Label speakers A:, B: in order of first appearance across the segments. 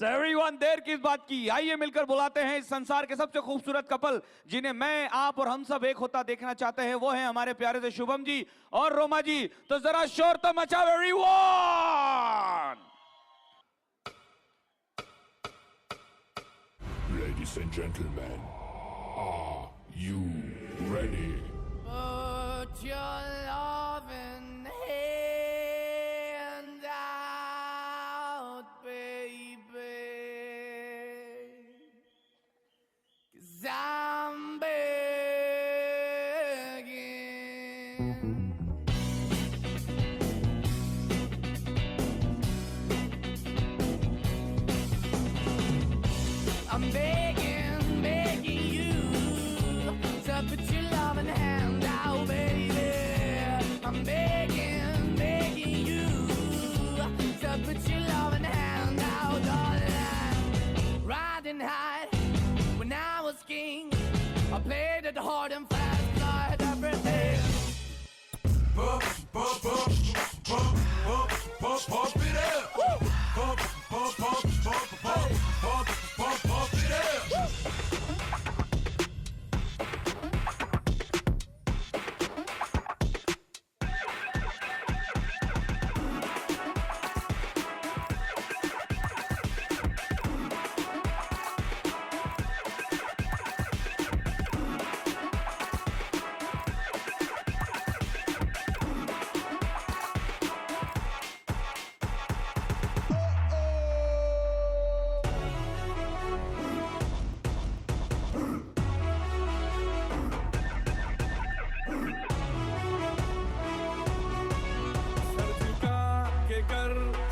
A: Everyone, देर किस बात की, आइए मिलकर बुलाते हैं इस संसार के सबसे खूबसूरत कपल जिन्हें मैं, आप और हम सब एक होता देखना चाहते हैं। वो हैं हमारे प्यारे से शुभम जी और रोमा जी। तो जरा शोर तो मचाओ everyone.
B: Ladies and gentlemen, are you ready?
C: Put your loving hand out, baby, 'cause I'm begging. I'm begging, begging you to put your loving hand out, baby. I'm begging, begging you to put your loving hand out, darling. Riding high when I was king, I played it hard and fast, I had everything.
B: Pump, pump, pump, pump, pump, pump, pump it up. Pump, pump, pump, pump, pump, pump, pump, pump it up.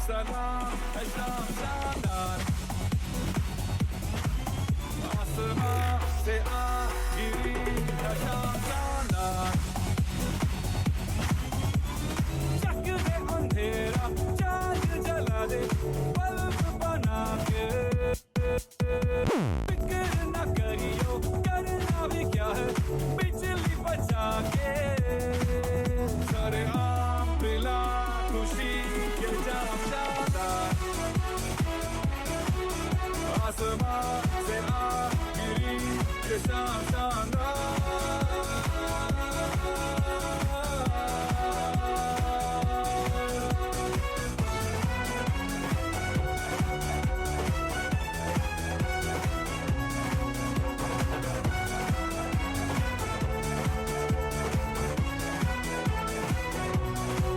B: सलाम है शानदार, आसमां से आ गिरी है शानदार। चक दे अंधेरा, चांद जला दे, बल्ब बना के। फिक्र न करियो, करना भी क्या है, बिजली बचा के। सारे आम पिला खुशी के जाम शानदार, आसमां से आ गिरी ये शाम शानदार।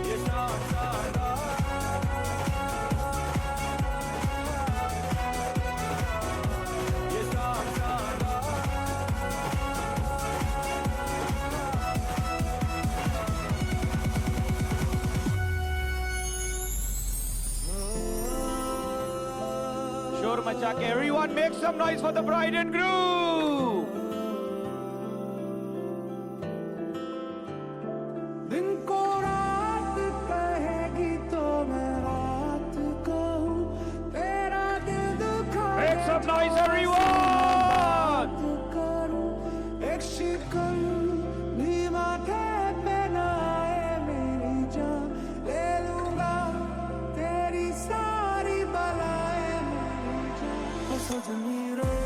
B: ये शाम शानदार, ये शाम शानदार।
A: शोर मचा के everyone, make some noise for the bride and groom.
C: दिन को रात कहेगी तो मैं रात कहूँ, तेरा दिल दुखा
A: मेक सम नॉइज एवरीवन।
C: करूँ, एक शिकन भी माथे पे ना आए मेरी जान, ले लूंगा तेरी सारी बलाएं मेरी जान। ओ सजनी रे,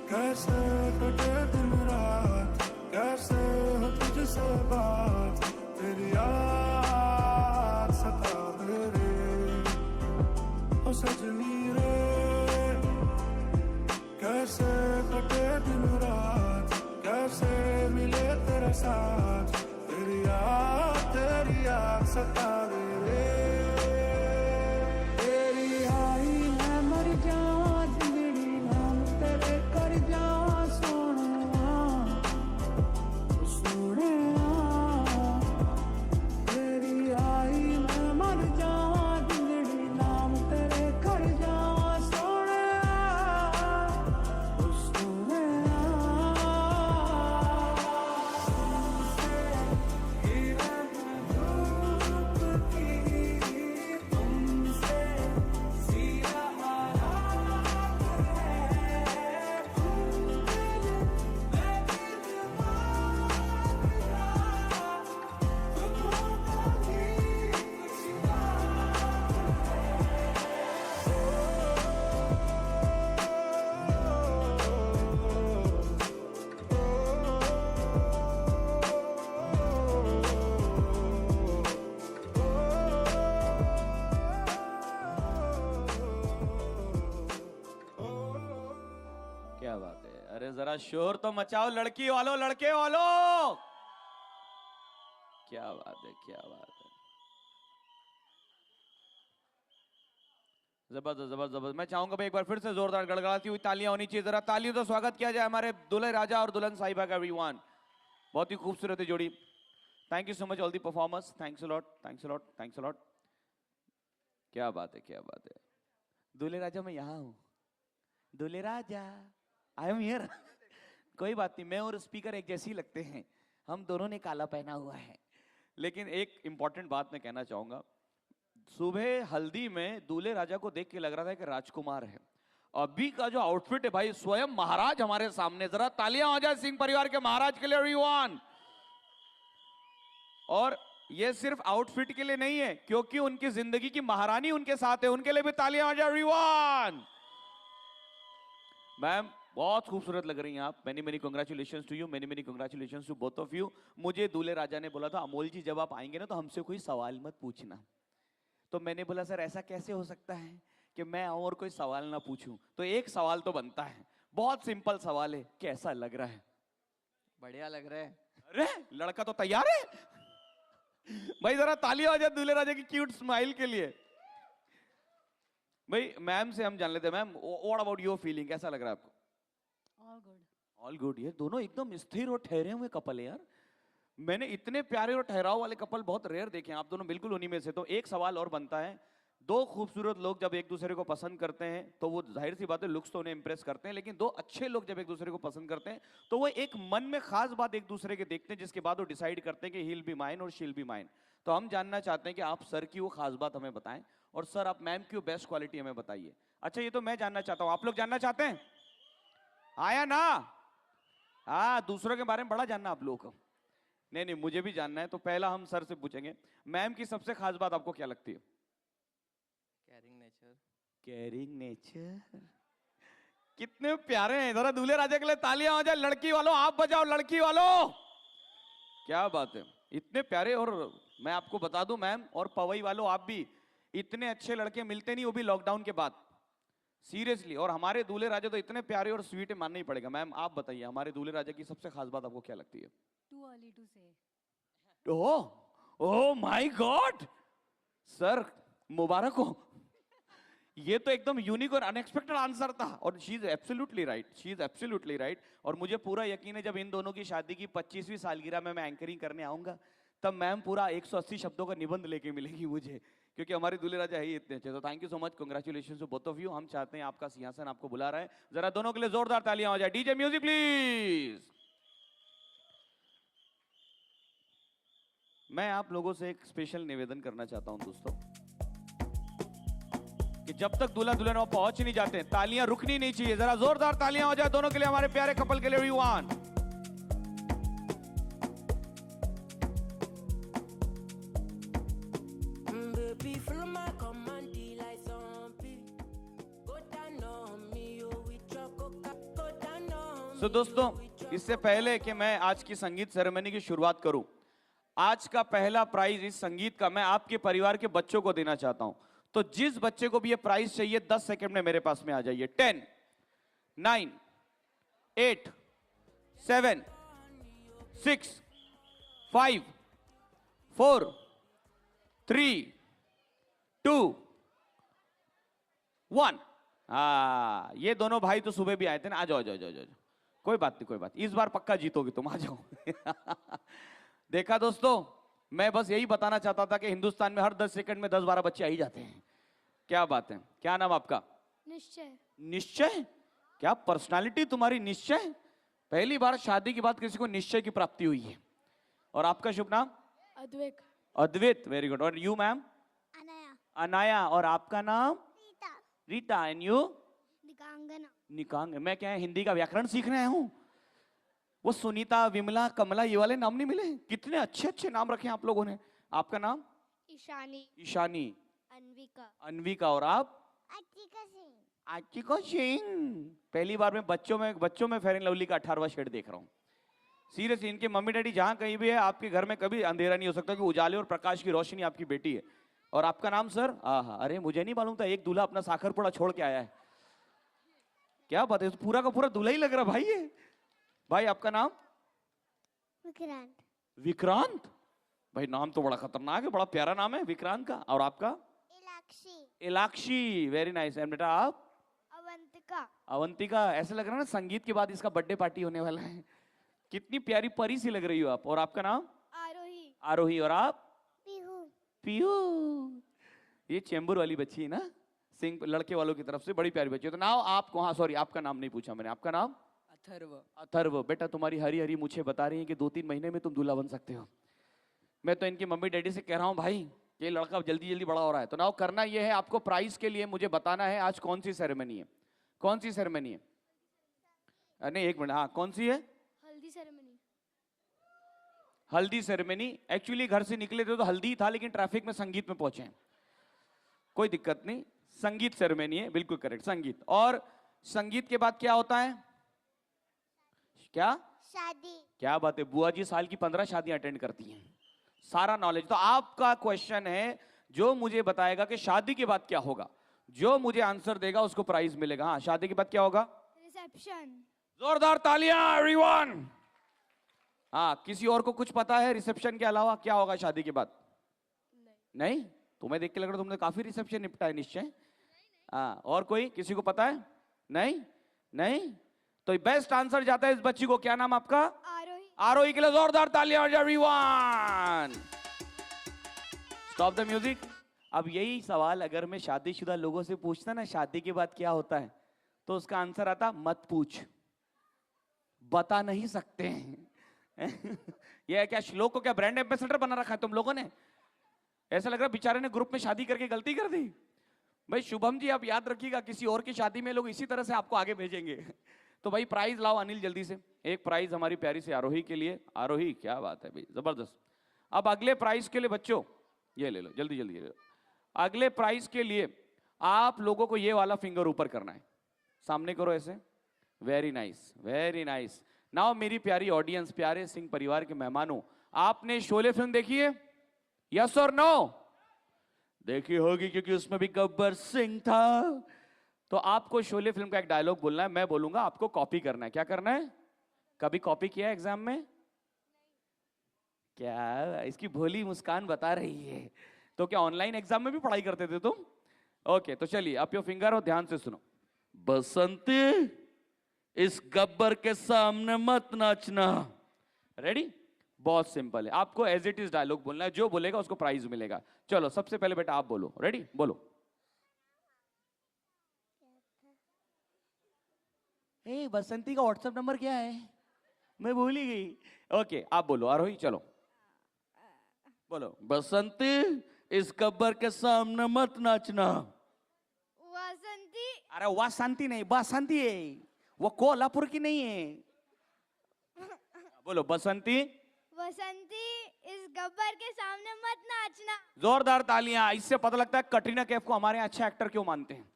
C: कैसे कटे दिन रात, कैसे हो तुझसे बात, तेरी याद सतावे रे। ओ सजनी रे, कैसे कटे दिन रात, कैसे मिले तेरे साथ, तेरी याद सतावे रे। तेरी आई मैं मर जाऊं, जिंदड़ी नाम तेरे कर जाऊं, सोनिया सोनिया। तेरी आई मैं मर जाऊं, जिंदड़ी नाम तेरे कर जाऊं, सोनिया सोनिया। ही मैं धूप
A: जरा शोर तो मचाओ लड़की वालों, लड़के वालों। क्या बात है, क्या बात है, जबरदस्त जबरदस्त। मैं चाहूंगा भाई एक बार फिर से जोरदार गड़गड़ाती हुई तालियां होनी चाहिए। जरा तालियों तो स्वागत किया जाए हमारे दूल्हे राजा और दुल्हन साहिबा का। एवरीवन, बहुत ही खूबसूरत है जोड़ी। Thank you so much all the performers, thanks a lot, thanks a lot, thanks a lot. क्या बात है, क्या बात है। दूल्हे राजा मैं यहाँ हूँ, दूल्हे राजा आई एम हियर। कोई बात नहीं, मैं और स्पीकर एक जैसे ही लगते हैं, हम दोनों ने काला पहना हुआ है। लेकिन एक इंपॉर्टेंट बात मैं कहना चाहूंगा, सुबह हल्दी में दूल्हे राजा को देख के लग रहा था कि राजकुमार है। अभी का जो आउटफिट है भाई, स्वयं महाराज हमारे सामने। जरा तालियां हो जाए सिंह परिवार के महाराज के लिए एवरीवन। और ये सिर्फ आउटफिट के लिए नहीं है, क्योंकि उनकी जिंदगी की महारानी उनके साथ है, उनके लिए भी तालियां हो जाए एवरीवन। मैम बहुत खूबसूरत लग रही हैं आप। Many many congratulations to you, many many congratulations to both of you. मुझे दूल्हे राजा ने बोला था, अमोल जी जब आप आएंगे ना तो हमसे कोई सवाल मत पूछना। तो मैंने बोला सर ऐसा कैसे हो सकता है कि मैं आऊं और कोई सवाल ना पूछूं। तो एक सवाल तो बनता है, बहुत सिंपल सवाल है, कैसा लग रहा है?
D: बढ़िया लग रहा है।
A: अरे लड़का तो तैयार है भाई। जरा तालियां हो जाए दूल्हे राजा की क्यूट स्माइल के लिए। भाई मैम से हम जान लेते हैं। Ma'am what about your feeling, कैसा लग रहा है आपको?
E: All good.
A: All good. ये दोनों एकदम स्थिर और ठहरे हुए कपल है यार। मैंने इतने प्यारे और ठहराव वाले कपल बहुत रेयर देखे हैं, आप दोनों बिल्कुल उन्हीं में से। तो एक सवाल और बनता है, दो खूबसूरत लोग जब एक दूसरे को पसंद करते हैं तो वो जाहिर सी बात है लुक्स तो उन्हें इंप्रेस करते हैं, लेकिन दो अच्छे लोग जब एक दूसरे को पसंद करते हैं तो वो एक मन में खास बात एक दूसरे के देखते हैं, जिसके बाद वो डिसाइड करते हैं कि ही विल बी माइन और शी विल बी माइन। तो हम जानना चाहते हैं कि आप सर की वो खास बात हमें बताएं, और सर आप मैम की वो बेस्ट क्वालिटी हमें बताइए। अच्छा ये तो मैं जानना चाहता हूं, आप लोग जानना चाहते हैं? आया ना? हाँ, दूसरों के बारे में बड़ा जानना आप लोगों को। नहीं नहीं, मुझे भी जानना है। तो पहला हम सर से पूछेंगे, मैम की सबसे खास बात आपको क्या लगती है?
D: Carrying nature.
A: Carrying nature. कितने प्यारे हैं। जरा दूल्हे राजा के लिए तालियां हो जाए। लड़की वालों आप बजाओ, लड़की वालों। क्या बात है, इतने प्यारे। और मैं आपको बता दूं मैम और पवई वालों आप भी, इतने अच्छे लड़के मिलते नहीं, वो भी लॉकडाउन के बाद, सीरियसली। और हमारे दूल्हे राजा तो इतने प्यारे और स्वीट है, मानना ही पड़ेगा। मैम आप बताइए, हमारे दूल्हे राजा की सबसे खास बात आपको क्या लगती है?
E: टू अर्ली टू से।
A: ओह माय गॉड, सर मुबारक हो। ये तो एकदम यूनिक और अनएक्सपेक्टेड आंसर था। और she is absolutely right, she is absolutely right. और मुझे पूरा यकीन है जब इन दोनों की शादी की 25वीं सालगिरह में मैं एंकरिंग करने आऊंगा तब मैम पूरा 180 शब्दों का निबंध लेके मिलेगी मुझे, क्योंकि हमारे दूल्हे राजा है ही इतने अच्छे। तो thank you so much, congratulations to both of you. हम चाहते हैं आपका सिंहासन आपको बुला रहा है, जरा दोनों के लिए जोरदार तालियां हो जाए। DJ music please. मैं आप लोगों से एक स्पेशल निवेदन करना चाहता हूं दोस्तों, कि जब तक दूल्हा दुल्हन वहां पहुंच नहीं जाते तालियां रुकनी नहीं चाहिए। जरा जोरदार तालियां हो जाए दोनों के लिए, हमारे प्यारे कपल के लिए everyone.
C: Baby, follow my command, like zombie. Go down on me, oh, with your coca. Go down on
A: So, दोस्तों इससे पहले कि मैं आज की संगीत सेरेमनी की शुरुआत करूं, आज का पहला प्राइज इस संगीत का मैं आपके परिवार के बच्चों को देना चाहता हूं। तो जिस बच्चे को भी ये प्राइज चाहिए 10 सेकंड में मेरे पास में आ जाइए। 10, 9, 8, 7, 6, 5, 4, 3, 2, 1। ये दोनों भाई तो सुबह भी आए थे ना। आ जाओ, जाओ जाओ जाओ, कोई बात नहीं, कोई बात। इस बार पक्का जीतोगे तुम, आ जाओ। देखा दोस्तों, मैं बस यही बताना चाहता था कि हिंदुस्तान में हर 10 सेकंड में 10-12 बच्चे आ ही जाते हैं। क्या बात है। क्या नाम आपका?
E: निश्चय।
A: निश्चय। क्या पर्सनालिटी तुम्हारी, निश्चय। पहली बार शादी के बाद किसी को निश्चय की प्राप्ति हुई है। और आपका शुभ नाम?
E: अद्वैत।
A: Advait, very good. और यू मैम?
E: अनाया।
A: अनाया। और आपका नाम?
E: रीता।
A: रीता। And you?
E: निकांगना।
A: निकांग। मैं क्या हिंदी का व्याकरण सीख रहे हूँ? वो सुनीता, विमला, कमला, ये वाले नाम नहीं मिले? कितने अच्छे अच्छे नाम रखे आप लोगों ने। आपका नाम?
E: ईशानी।
A: ईशानी।
E: अनविका।
A: अनविका। और आप?
E: आचिका सिंह।
A: आचिका सिंह। पहली बार मैं बच्चों में फेयर एंड लवली का 18वां शेड देख रहा हूँ। सीरियसली, इनके मम्मी डैडी जहां कहीं भी है, आपके घर में कभी अंधेरा नहीं हो सकता, कि उजाले और प्रकाश की रोशनी आपकी बेटी है। और आपका नाम सर? अरे मुझे नहीं मालूम था, एक दूल्हा अपना साखरपुड़ा छोड़ के आया है। क्या बात है, तो पूरा का पूरा दूल्हा ही लग रहा भाई ये। भाई आपका नाम?
E: विक्रांत।
A: विक्रांत। भाई नाम तो बड़ा खतरनाक है, बड़ा प्यारा नाम है विक्रांत का। और आपका?
E: Ilakshi.
A: Ilakshi, very nice. And बेटा आप?
E: अवंतिका।
A: अवंतिका। ऐसा लग रहा है ना संगीत के बाद इसका बर्थडे पार्टी होने वाला है। कितनी प्यारी परी सी लग रही हो आप। और आपका नाम?
E: आरोही।
A: आरोही। और आप?
E: पीहू।
A: पियू। ये चेंबूर वाली बच्ची है ना, सिंह लड़के वालों की तरफ से, बड़ी प्यारी बच्ची है। तो नाम आपको, हाँ सॉरी आपका नाम नहीं पूछा मैंने, आपका नाम?
D: अथर्व।
A: अथर्व। बेटा तुम्हारी हरी हरी मुझे बता रही है कि 2-3 महीने में तुम दूल्हा बन सकते हो। मैं तो इनकी मम्मी डैडी से कह रहा हूँ भाई ये लड़का जल्दी जल्दी बड़ा हो रहा है। तो नाउ करना ये है, आपको प्राइस के लिए मुझे बताना है आज कौन सी सेरेमनी है। कौन सी सेरेमनी है? नहीं एक मिनट, हाँ कौन सी है?
E: हल्दी सेरेमनी।
A: हल्दी सेरेमनी। एक्चुअली घर से निकले थे तो हल्दी था, लेकिन ट्रैफिक में संगीत में पहुंचे हैं। कोई दिक्कत नहीं, संगीत सेरेमनी है, बिल्कुल करेक्ट, संगीत। और संगीत के बाद क्या होता है? क्या?
E: शादी।
A: क्या बात है, बुआ जी साल की 15 शादियां अटेंड करती हैं, सारा नॉलेज। तो आपका क्वेश्चन है, जो मुझे बताएगा कि शादी के बाद क्या होगा, जो मुझे आंसर देगा उसको प्राइज मिलेगा। हाँ, शादी के बाद क्या होगा?
E: रिसेप्शन।
A: जोरदार तालियां एवरीवन। हाँ, किसी और को कुछ पता है रिसेप्शन के अलावा क्या होगा शादी के बाद? नहीं? तुम्हें देख के लग रहा है तुमने काफी रिसेप्शन निपटा है निश्चय। हाँ, और कोई, किसी को पता है? नहीं? नहीं? तो बेस्ट आंसर जाता है इस बच्ची को। क्या नाम आपका?
E: आरोही।
A: आरोही के लिए जोरदार तालियां एवरीवन। Stop the music. अब यही सवाल अगर मैं शादीशुदा लोगों से पूछता ना, शादी के बाद क्या होता है, तो उसका आंसर आता मत पूछ, बता नहीं सकते हैं। ये क्या श्लोक को क्या ब्रांड एम्बेसडर बना रखा है तुम लोगों ने? ऐसा लग रहा है बेचारे ने ग्रुप में शादी करके गलती कर दी। भाई शुभम जी आप याद रखिएगा, किसी और की शादी में लोग इसी तरह से आपको आगे भेजेंगे। तो भाई प्राइज लाओ अनिल जल्दी से। एक प्राइज हमारी प्यारी सी आरोही के लिए। आरोही क्या बात है भाई, जबरदस्त। अब अगले प्राइज के लिए बच्चों ये ले लो, जल्दी जल्दी ले लो। अगले प्राइज के लिए आप लोगों को ये वाला फिंगर ऊपर करना है, सामने करो ऐसे। Very nice, very nice. Now मेरी प्यारी ऑडियंस, प्यारे सिंह परिवार के मेहमानों, आपने शोले फिल्म देखी है? यस और नो? देखी होगी क्योंकि उसमें भी गब्बर सिंह था। तो आपको शोले फिल्म का एक डायलॉग बोलना है, मैं बोलूंगा, आपको कॉपी करना है। क्या करना है? कभी कॉपी किया है एग्जाम में? क्या इसकी भोली मुस्कान बता रही है। तो क्या ऑनलाइन एग्जाम में भी पढ़ाई करते थे तुम? ओके, तो चलिए आप यो फिंगर हो, ध्यान से सुनो। बसंती इस गब्बर के सामने मत नाचना। रेडी? बहुत सिंपल है, आपको एज इट इज डायलॉग बोलना है, जो बोलेगा उसको प्राइज मिलेगा। चलो सबसे पहले बेटा आप बोलो। रेडी? बोलो। ए बसंती का व्हाट्सएप नंबर क्या है? मैं भूल ही गई। ओके आप बोलो आरोही, चलो बोलो। बसंती इस गब्बर के सामने मत नाचना।
E: वसंती।
A: अरे वासंती नहीं, बसंती है, वो कोल्हापुर की नहीं है। बोलो बसंती।
E: वसंती इस गब्बर के सामने मत नाचना।
A: जोरदार तालियां। इससे पता लगता है कटरीना कैफ को हमारे अच्छा एक्टर क्यों मानते हैं।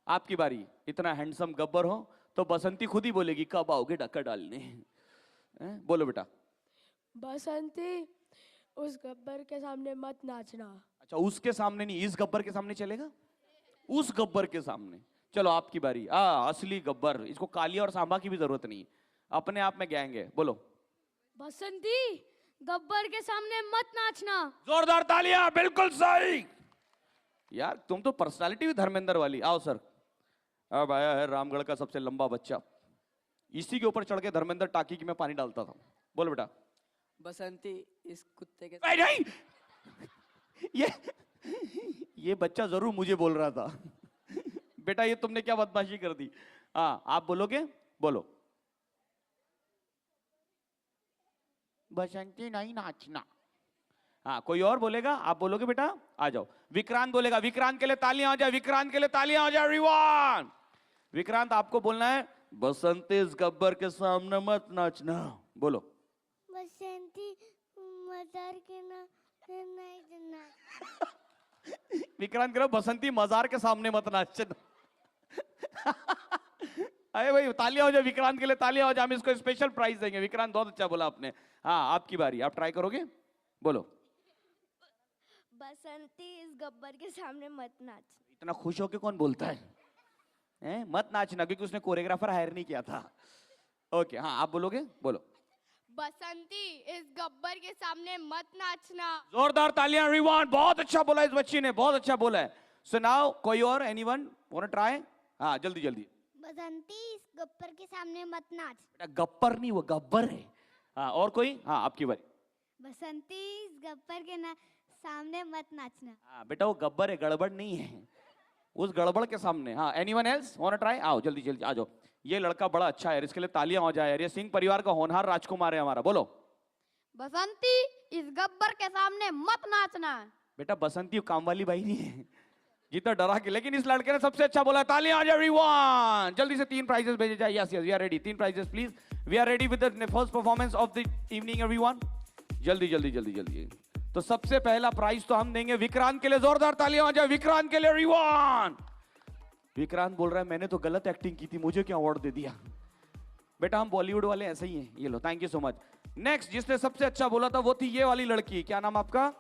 A: आपकी बारी। इतना हैंडसम गब्बर हो तो बसंती खुद ही बोलेगी कब आओगे डक्कर डालने। बोलो बेटा।
F: बसंती उस गब्बर के सामने मत नाचना।
A: अच्छा उसके सामने नहीं, इस गब्बर के सामने चलेगा? उस गब्बर के सामने। चलो आपकी बारी। असली गब्बर, इसको कालिया और सांबा की भी जरूरत नहीं, अपने आप में गैंग है। बोलो।
F: बसंती गब्बर के सामने मत नाचना।
A: जोरदार तालियां, बिल्कुल सही। यार तुम तो पर्सनालिटी भी धर्मेंद्र वाली। आओ सर। अब आया है रामगढ़ का सबसे लंबा बच्चा, इसी के ऊपर चढ़ के धर्मेंद्र टाकी की मैं पानी डालता था। बोलो बेटा।
D: बसंती इस कुत्ते के
A: नहीं, ये बच्चा जरूर मुझे बोल रहा था। बेटा ये तुमने क्या बदमाशी कर दी। हाँ आप बोलोगे? बोलो। बसंती नहीं नाचना। हाँ कोई और बोलेगा? आप बोलोगे बेटा? आ जाओ। विक्रांत बोलेगा। विक्रांत के लिए तालियां हो जाए, विक्रांत के लिए तालियां हो जाए एवरीवन। विक्रांत आपको बोलना है बसंती इस गब्बर के सामने मत नाचना। बोलो।
E: बसंती मजार के ना नहीं देना।
A: विक्रांत करो बसंती मजार के सामने मत नाचना। अरे भाई तालियां हो जाए विक्रांत के लिए, तालियां हो जाए, हम इसको स्पेशल प्राइज देंगे। विक्रांत बहुत अच्छा बोला आपने। हाँ आपकी बारी, आप ट्राई करोगे? बोलो।
E: बसंती इस गब्बर के सामने मत नाच।
A: इतना खुश होके कौन बोलता है? मत नाचना, क्योंकि उसने कोरियोग्राफर हायर नहीं किया था। ओके हाँ आप बोलोगे, बोलो।
E: बसंती, इस गब्बर के सामने मत नाचना।
A: जोरदार तालियां रिवान, बहुत अच्छा बोला इस बच्ची ने, बहुत अच्छा बोला है। सो नाउ कोई और, एनीवन वांट टू ट्राई? हाँ जल्दी जल्दी।
E: बसंती, इस गब्बर के सामने मत नाच।
A: बेटा गब्बर नहीं, वो गब्बर है। हाँ और कोई? हाँ आपकी बारी।
E: बसंती, इस गब्बर के सामने मत नाचना।
A: हाँ बेटा वो गब्बर है, गड़बड़ नहीं है उस गड़बड़ के सामने। हाँ anyone else want to try? आओ जल्दी जल्दी आ जाओ। ये लड़का बड़ा अच्छा है, इसके लिए तालियां हो जाए यार। ये सिंह परिवार का होनहार राजकुमार है हमारा। बोलो।
E: बसंती, इस गब्बर के सामने मत नाचना।
A: बेटा बसंती काम वाली बाई नहीं है जितना डरा के, लेकिन इस लड़के ने सबसे अच्छा बोला। तालियां आ जाए एवरीवन। जल्दी से 3 प्राइजेस भेजे जाए। Yes yes we are ready. 3 prizes please. We are ready with the first performance of the evening everyone. जल्दी जल्दी जल्दी जल्दी। तो सबसे पहला प्राइज तो हम देंगे विक्रांत के लिए। जोरदार तालियां आ जाए विक्रांत के लिए एवरीवन। विक्रांत बोल रहा है मैंने तो गलत एक्टिंग की थी, मुझे क्या अवार्ड दे दिया। बेटा हम बॉलीवुड वाले ऐसे ही हैं। ये लो, thank you so much. Next जिसने सबसे अच्छा बोला था वो थी ये वाली लड़की, क्या नाम आपका?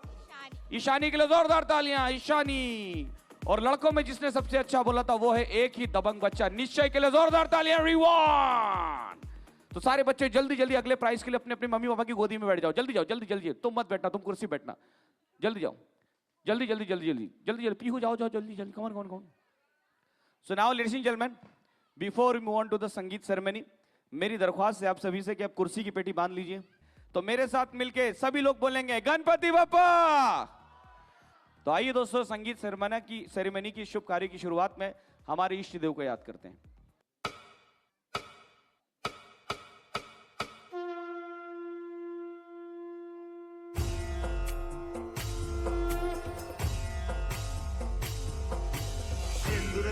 A: ईशानी के लिए जोरदार तालियां ईशानी। और लड़कों में जिसने सबसे अच्छा बोला था वो है एक ही दबंग बच्चा, निश्चय के लिए जोरदार तालियां एवरीवन। तो सारे बच्चे जल्दी जल्दी अगले प्राइज के लिए अपने अपने मम्मी पापा की गोदी में बैठ जाओ। जल्दी जाओ जल्दी जल्दी। तुम मत बैठना, तुम कुर्सी बैठना। जल्दी जाओ जल्दी जल्दी जल्दी जल्दी जल्दी जल्दी। पीहू जाओ जाओ जल्दी जल्दी। कौन कौन कौन? So now ladies and gentlemen, before we move on to the संगीत सेरेमनी, मेरी दरख्वास्त है आप सभी से कि आप कुर्सी की पेटी बांध लीजिए। तो मेरे साथ मिलके सभी लोग बोलेंगे गणपति बप्पा। तो आइए दोस्तों संगीत सेरेमनी की शुभ कार्य की शुरुआत में हमारे इष्ट देव को याद करते हैं।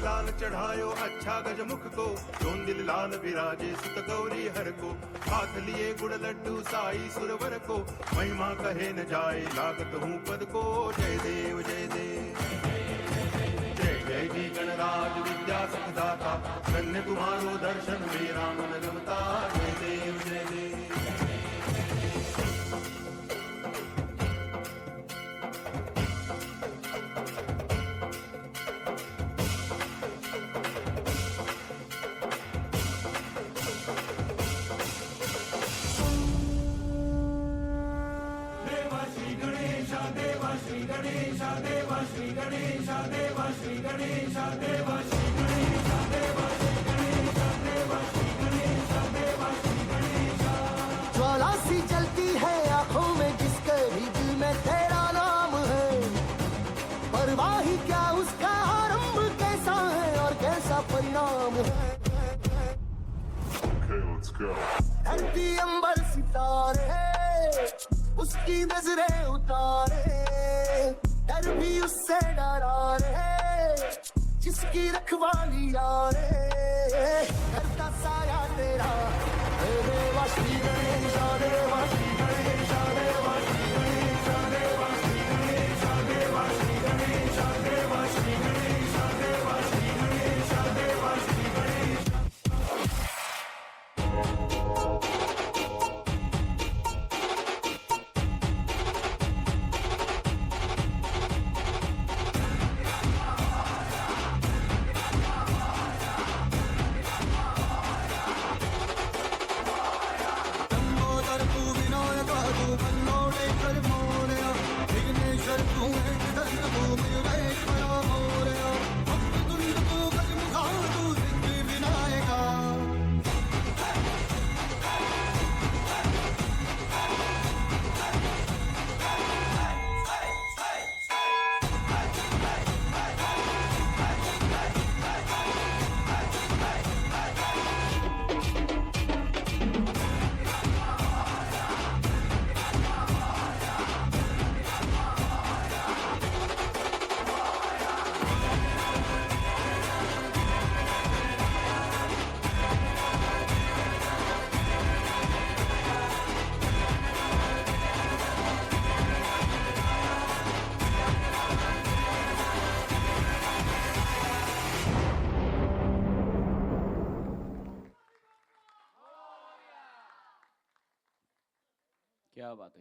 G: लाल चढ़ायो अच्छा गजमुख को, चोंदिल लाल विराजे सुत गौरी हर को। हाथ लिए गुड़ लड्डू साई सुरवर को, महिमा कहे न जाए लागत हूँ पद को। जय देव जय देव जय जय जी गणराज विद्या सुखदाता, धन्य तुम्हारो दर्शन मेरा मन रमता। जय देव जय देव।
H: ज्वाला सी जलती है आंखों में जिसके भी दिल में तेरा नाम है। परवाही क्या उसका आरंभ कैसा है और कैसा परिणाम है। धरती अंबर सितारे उसकी नजरें उतारे, डर भी उससे डरा रे जिसकी रखवाली यारे। करता साया तेरा देवा श्री गणेश देवा श्री गणेश देवा श्री गणेश देवा श्री गणेश देवा श्री गणेश देवा श्री गणेश देवा श्री गणेश देवा श्री गणेश।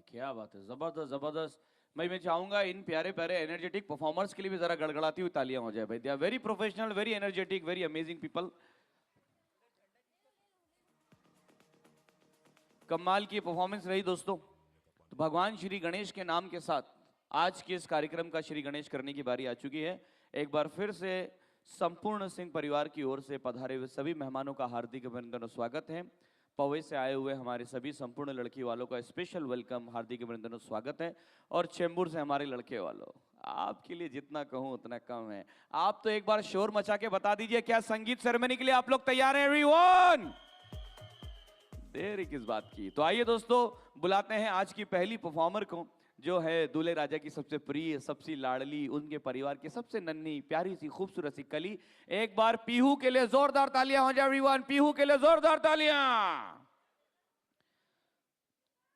A: क्या बात है, जबरदस्त जबरदस्त। मैं चाहूंगा इन प्यारे प्यारे एनर्जेटिक परफॉर्मर्स के लिए भी जरा गड़गड़ाती हुई तालियां हो जाए भाई। They are very professional, very energetic, very amazing people. कमाल की परफॉर्मेंस रही दोस्तों। तो भगवान श्री गणेश के नाम के साथ आज के इस कार्यक्रम का श्री गणेश करने की बारी आ चुकी है। एक बार फिर से संपूर्ण सिंह परिवार की ओर से पधारे हुए सभी मेहमानों का हार्दिक अभिनंदन और स्वागत है। पवे से आए हुए हमारे सभी संपूर्ण लड़की वालों का स्पेशल वेलकम, हार्दिक अभिनंदन और स्वागत है। और चेंबूर से हमारे लड़के वालों, आपके लिए जितना कहूं उतना कम है। आप तो एक बार शोर मचा के बता दीजिए, क्या संगीत सेरेमनी के लिए आप लोग तैयार हैं एवरीवन? देरी किस बात की। तो आइए दोस्तों, बुलाते हैं आज की पहली परफॉर्मर को, जो है दूल्हे राजा की सबसे प्रिय, सबसे लाडली, उनके परिवार की सबसे नन्ही प्यारी सी खूबसूरत सी कली। एक बार पीहू के लिए जोरदार तालियां हो जाए एवरीवन, पीहू के लिए जोरदार तालियां।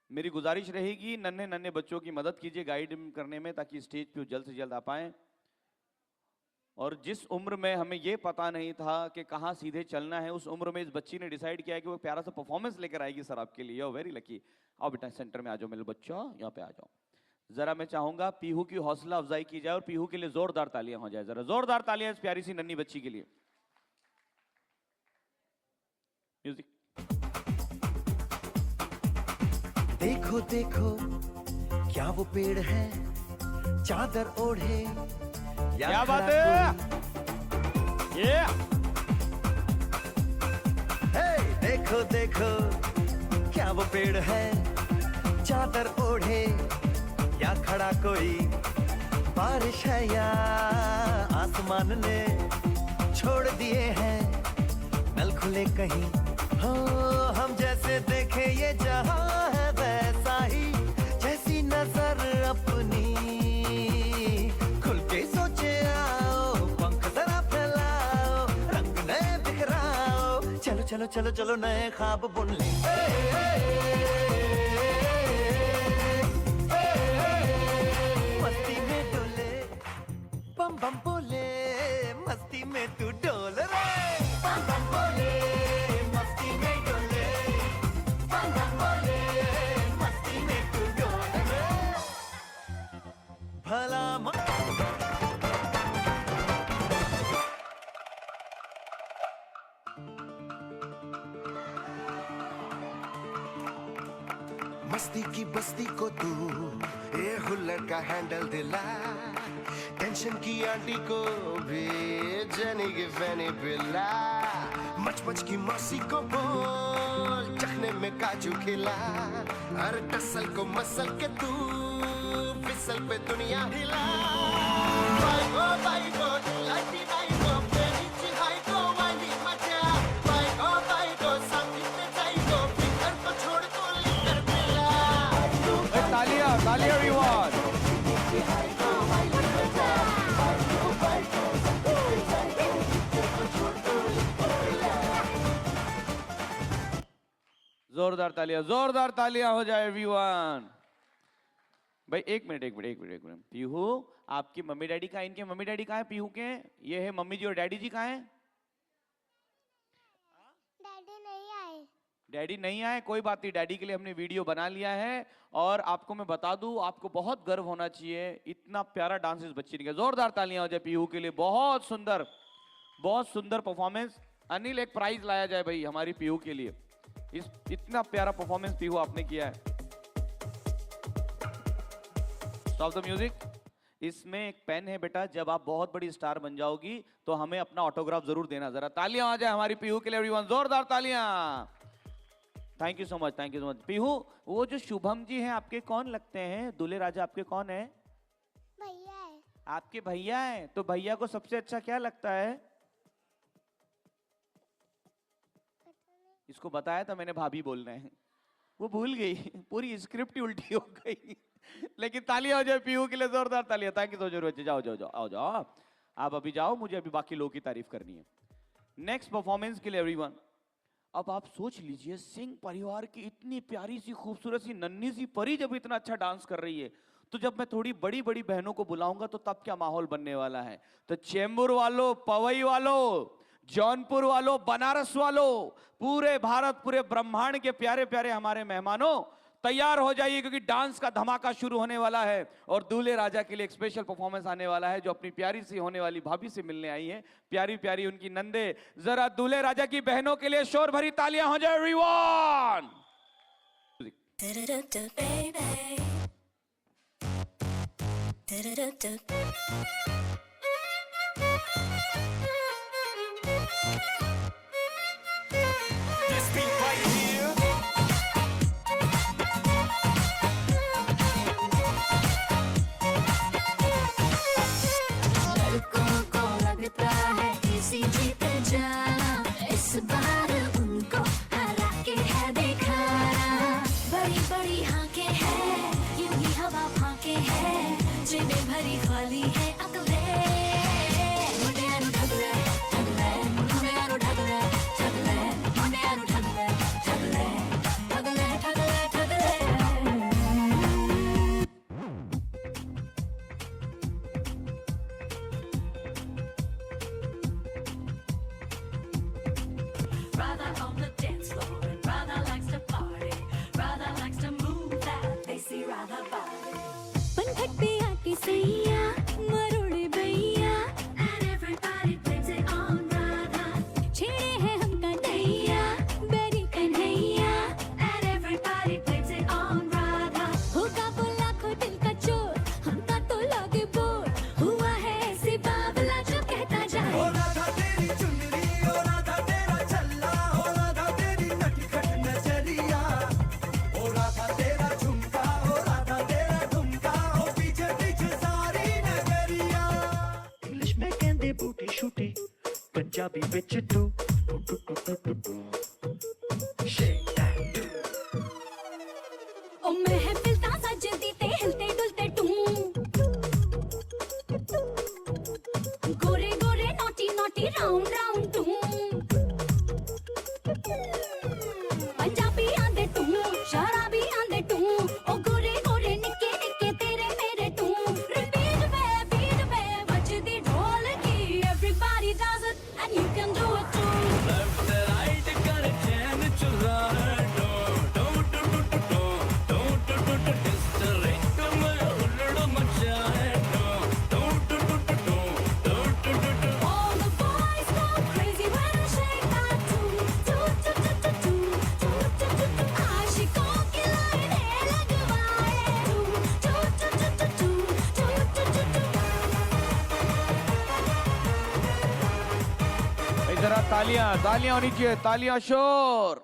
A: मेरी गुजारिश रहेगी, नन्हे नन्हे बच्चों की मदद कीजिए गाइड करने में, ताकि स्टेज पे जल्द से जल्द आ पाए। और जिस उम्र में हमें यह पता नहीं था कि कहां सीधे चलना है, उस उम्र में इस बच्ची ने डिसाइड किया कि वो प्यारा सा परफॉर्मेंस लेकर आएगी सर आपके लिए। Very lucky. आओ बेटा सेंटर में आ जाओ मेरे बच्चों, यहाँ पे आ जाओ। जरा मैं चाहूंगा पीहू की हौसला अफजाई की जाए और पीहू के लिए जोरदार तालियां हो जाए। जरा जोरदार तालियां इस प्यारी सी नन्ही बच्ची के लिए। म्यूजिक।
H: देखो देखो क्या वो पेड़ है, चादर ओढ़े या
A: क्या बात
H: खड़ा
A: है? ये
H: हे, देखो देखो क्या वो पेड़ है, चादर ओढ़े या खड़ा कोई, बारिश है या आसमान ने छोड़ दिए हैं नल खुले कहीं। हो हम जैसे देखे ये जहां है वैसा ही, जैसी नजर अपनी खुल के सोचे आओ, पंख जरा फैलाओ, रंग नए बिखराओ, चलो चलो चलो चलो नए ख्वाब बुन ले। मस्ती में डोले बम बम बोले, मस्ती में तू डोल रे, बम बम बोले मस्ती में डोले, बम बम बोले मस्ती में तू डोल रे। भला मस्ती की बस्ती को तू ये हुल्लड़ का हैंडल दिला, टेंशन की आंटी को भी जनी की फैनी पिला, मच मच की मौसी को बोल चखने में काजू खिला, हर टसल को मसल के तू फिसल पे दुनिया हिला। बाई गो लाइटी बाई गो बेनी चिहाई गो वाली मचा, बाई गो संगीत में जाई गो, फिकर को छोड़ को लेकर पिला।
A: तालियां तालियां एवरीवन। जोरदार तालियां हो जाए एवरीवन। भाई एक मिनट। पीहू, आपकी मम्मी डैडी कहाँ? इनके मम्मी डैडी कहाँ है पीहू के? ये है मम्मी जी, और डैडी जी कहाँ है? डैडी नहीं आए, कोई बात नहीं, डैडी के लिए हमने वीडियो बना लिया है। और आपको मैं बता दूं, आपको बहुत गर्व होना चाहिए, इतना प्यारा डांस इस बच्ची ने किया। जोरदार तालियां हो जाए पीहू के लिए, बहुत सुंदर परफॉर्मेंस। अनिल, एक प्राइज लाया जाए भाई हमारी पीहू के लिए, इतना प्यारा परफॉर्मेंस पीहू आपने किया है। Stop the music. इसमें एक पेन है बेटा, जब आप बहुत बड़ी स्टार बन जाओगी तो हमें अपना ऑटोग्राफ जरूर देना। जरा तालियां आ जाए हमारी पीहू के लिए एवरीवन, जोरदार तालियां। Thank you so much Pihu. वो जो शुभम जी हैं आपके कौन लगते हैं? दूल्हे राजा आपके कौन है?
E: भैया है।
A: आपके भैया हैं? तो भैया को सबसे अच्छा क्या लगता है? इसको बताया था मैंने भाभी बोलना है, वो भूल गई, पूरी स्क्रिप्ट ही उल्टी हो गई। लेकिन तालियां हो जाए पीहू के लिए, जोरदार तालियां। Thank you so much. जाओ आप अभी जाओ, मुझे अभी बाकी लोगों की तारीफ करनी है। नेक्स्ट परफॉर्मेंस के लिए एवरीवन, अब आप सोच लीजिए, सिंह परिवार की इतनी प्यारी सी खूबसूरत सी नन्ही सी परी जब इतना अच्छा डांस कर रही है, तो जब मैं थोड़ी बड़ी बड़ी बहनों को बुलाऊंगा तो तब क्या माहौल बनने वाला है। तो चेंबूर वालों, पवई वालों, जौनपुर वालों, बनारस वालों, पूरे भारत, पूरे ब्रह्मांड के प्यारे प्यारे हमारे मेहमानों, तैयार हो जाइए क्योंकि डांस का धमाका शुरू होने वाला है। और दूल्हे राजा के लिए एक स्पेशल परफॉर्मेंस आने वाला है, जो अपनी प्यारी सी होने वाली भाभी से मिलने आई है, प्यारी प्यारी उनकी नंदे। जरा दूल्हे राजा की बहनों के लिए शोर भरी तालियां हो जाए everyone.
B: This beat right here.
C: लड़कों को लगता है इसी जीत जाना, इस बार उनको हरा के है दिखाना। बड़ी बड़ी हाके हैं, यूं ही हवा फाके हैं, जेबें भरी खाली है अकले। मुंडियां नु ढगले ढगले, मुंडियां नु ढगले ढगले, मुंडियां नु ढगले ढगले, ढगले ढगले ढगले। Brother on the dance floor, and brother likes to party. Brother likes to move that bassy rather body. पंखट पे आके सैया मरोड़े भैया, and everybody blames it on Radha. छेड़े है हमका नैया बेरी Kanhaiya, and everybody blames it on Radha. होगा वो लाखों दिल का चोर, हमका तो लगे बोर, हुआ है ऐसे बावला जो कहता जाए।
B: राधा तेरी चुनरी, ओ राधा तेरा चल्ला, ओ राधा तेरी नटखट नजरिया, ओ राधा तेरा झुमका, ओ राधा तेरा ठुमका, ओ पीछे पीछे सारी नगरिया। इंग्लिश में कहंदे बूटी शूटी, पंजाबी विच टू शेक दैट।
C: ओ महफिल ता सजदी ते हिलते डुलते टू, गोरे गोरे नोटी नोटी राउंड राउंड टू, पंजाबी आंदे टू, शराबी आंदे टू, ओ गोरे गोरे निक्के निक्के तेरे मेरे टू। रिपीट पे बजदी ढोल की, everybody does it and you can do it too.
B: Left right कर चैन चुरा, डोंट डिस्ट्रैक्ट में हुल्लड़ मचाए, don't
C: All the boys go crazy when I shake that too. आशिकों की लाइनें लगवाए too.
A: इधर तालियां तालियां होनी चाहिए, तालियां शोर।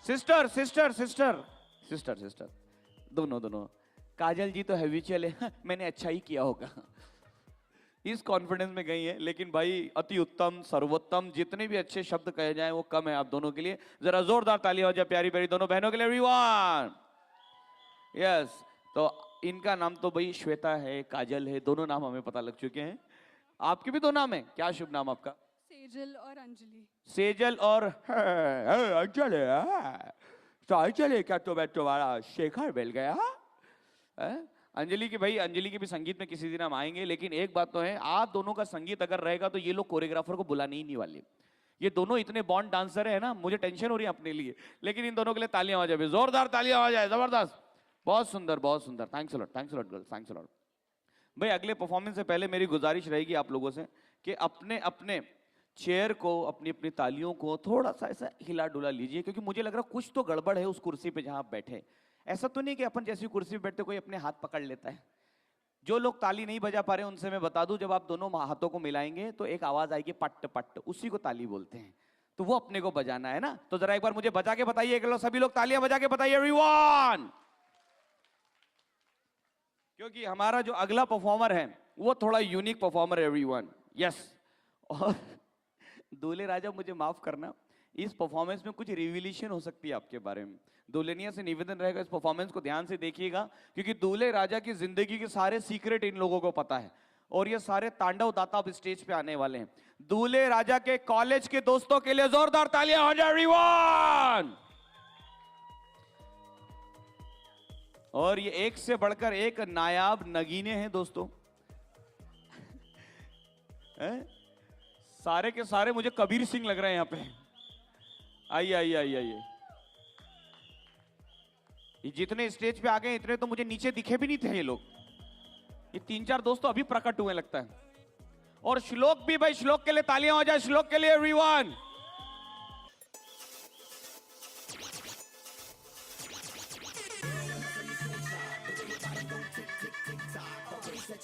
A: Sister sister sister sister sister दोनों दोनों। काजल जी तो हैबिचुअल है, मैंने अच्छा ही किया होगा, इस कॉन्फिडेंस में गई है। लेकिन भाई अति उत्तम सर्वोत्तम, जितने भी अच्छे शब्द कहे जाएं वो कम है आप दोनों के लिए। जरा जोरदार तालियां हो जाए प्यारी प्यारी दोनों बहनों के लिए एवरीवन। यस, तो इनका नाम तो भाई श्वेता है, काजल है, दोनों नाम हमें पता लग चुके हैं। आपके भी दो नाम है, क्या शुभ नाम आपका?
F: सेजल और अंजलि।
A: सेजल और अंजलि। तो अंजलि क्या तो मैं तुम्हारा शेखर मिल गया। अंजलि की भाई, अंजलि की भी संगीत में किसी दिन हम आएंगे। लेकिन एक बात तो है, आप दोनों का संगीत अगर रहेगा तो ये लोग कोरियोग्राफर को बुलाने ही नहीं वाले। ये दोनों इतने बॉन्ड डांसर है ना, मुझे टेंशन हो रही है अपने लिए। लेकिन इन दोनों के लिए तालियां हो जाए, जोरदार तालियां हो जाए, जबरदस्त, बहुत सुंदर बहुत सुंदर। Thanks a lot girls, thanks a lot. भाई अगले परफॉर्मेंस से पहले मेरी गुजारिश रहेगी आप लोगों से कि अपने अपने चेयर को, अपनी अपनी तालियों को थोड़ा सा ऐसा हिला डुला लीजिए, क्योंकि मुझे लग रहा है कुछ तो गड़बड़ है उस कुर्सी पे जहां आप बैठे। ऐसा तो नहीं कि अपन जैसी कुर्सी पे बैठते कोई अपने हाथ पकड़ लेता है। जो लोग ताली नहीं बजा पा रहे उनसे मैं बता दूं, जब आप दोनों हाथों को मिलाएंगे तो एक आवाज आएगी पट्ट पट्ट, उसी को ताली बोलते हैं। तो वो अपने को बजाना है ना। तो जरा एक बार मुझे बजा के बताइए, सभी लोग तालियां बजा के बताइए एवरीवन, क्योंकि हमारा जो अगला परफॉर्मर है वो थोड़ा यूनिक परफॉर्मर है एवरीवन। यस, और दूल्हे राजा मुझे माफ करना, इस परफॉर्मेंस में कुछ रिविलेशन हो सकती है आपके बारे में। दुल्हनिया से निवेदन रहेगा इस परफॉर्मेंस को ध्यान से देखिएगा, क्योंकि दूल्हे राजा की जिंदगी के सारे सीक्रेट इन लोगों को पता है और ये सारे तांडव दाता अब स्टेज पे आने वाले हैं। दूल्हे राजा के कॉलेज के दोस्तों के लिए जोरदार तालियां हो जाए एवरीवन। और ये एक से बढ़कर एक नायाब नगीने हैं दोस्तों। सारे के सारे मुझे कबीर सिंह लग रहे हैं यहाँ पे। आइए आइए आइए आइए, ये जितने स्टेज पे आ गए इतने तो मुझे नीचे दिखे भी नहीं थे ये लोग। ये 3-4 दोस्त तो अभी प्रकट हुए लगता है। और श्लोक भी, भाई श्लोक के लिए तालियां हो जाए, श्लोक के लिए एवरीवन।
H: कुड़ियों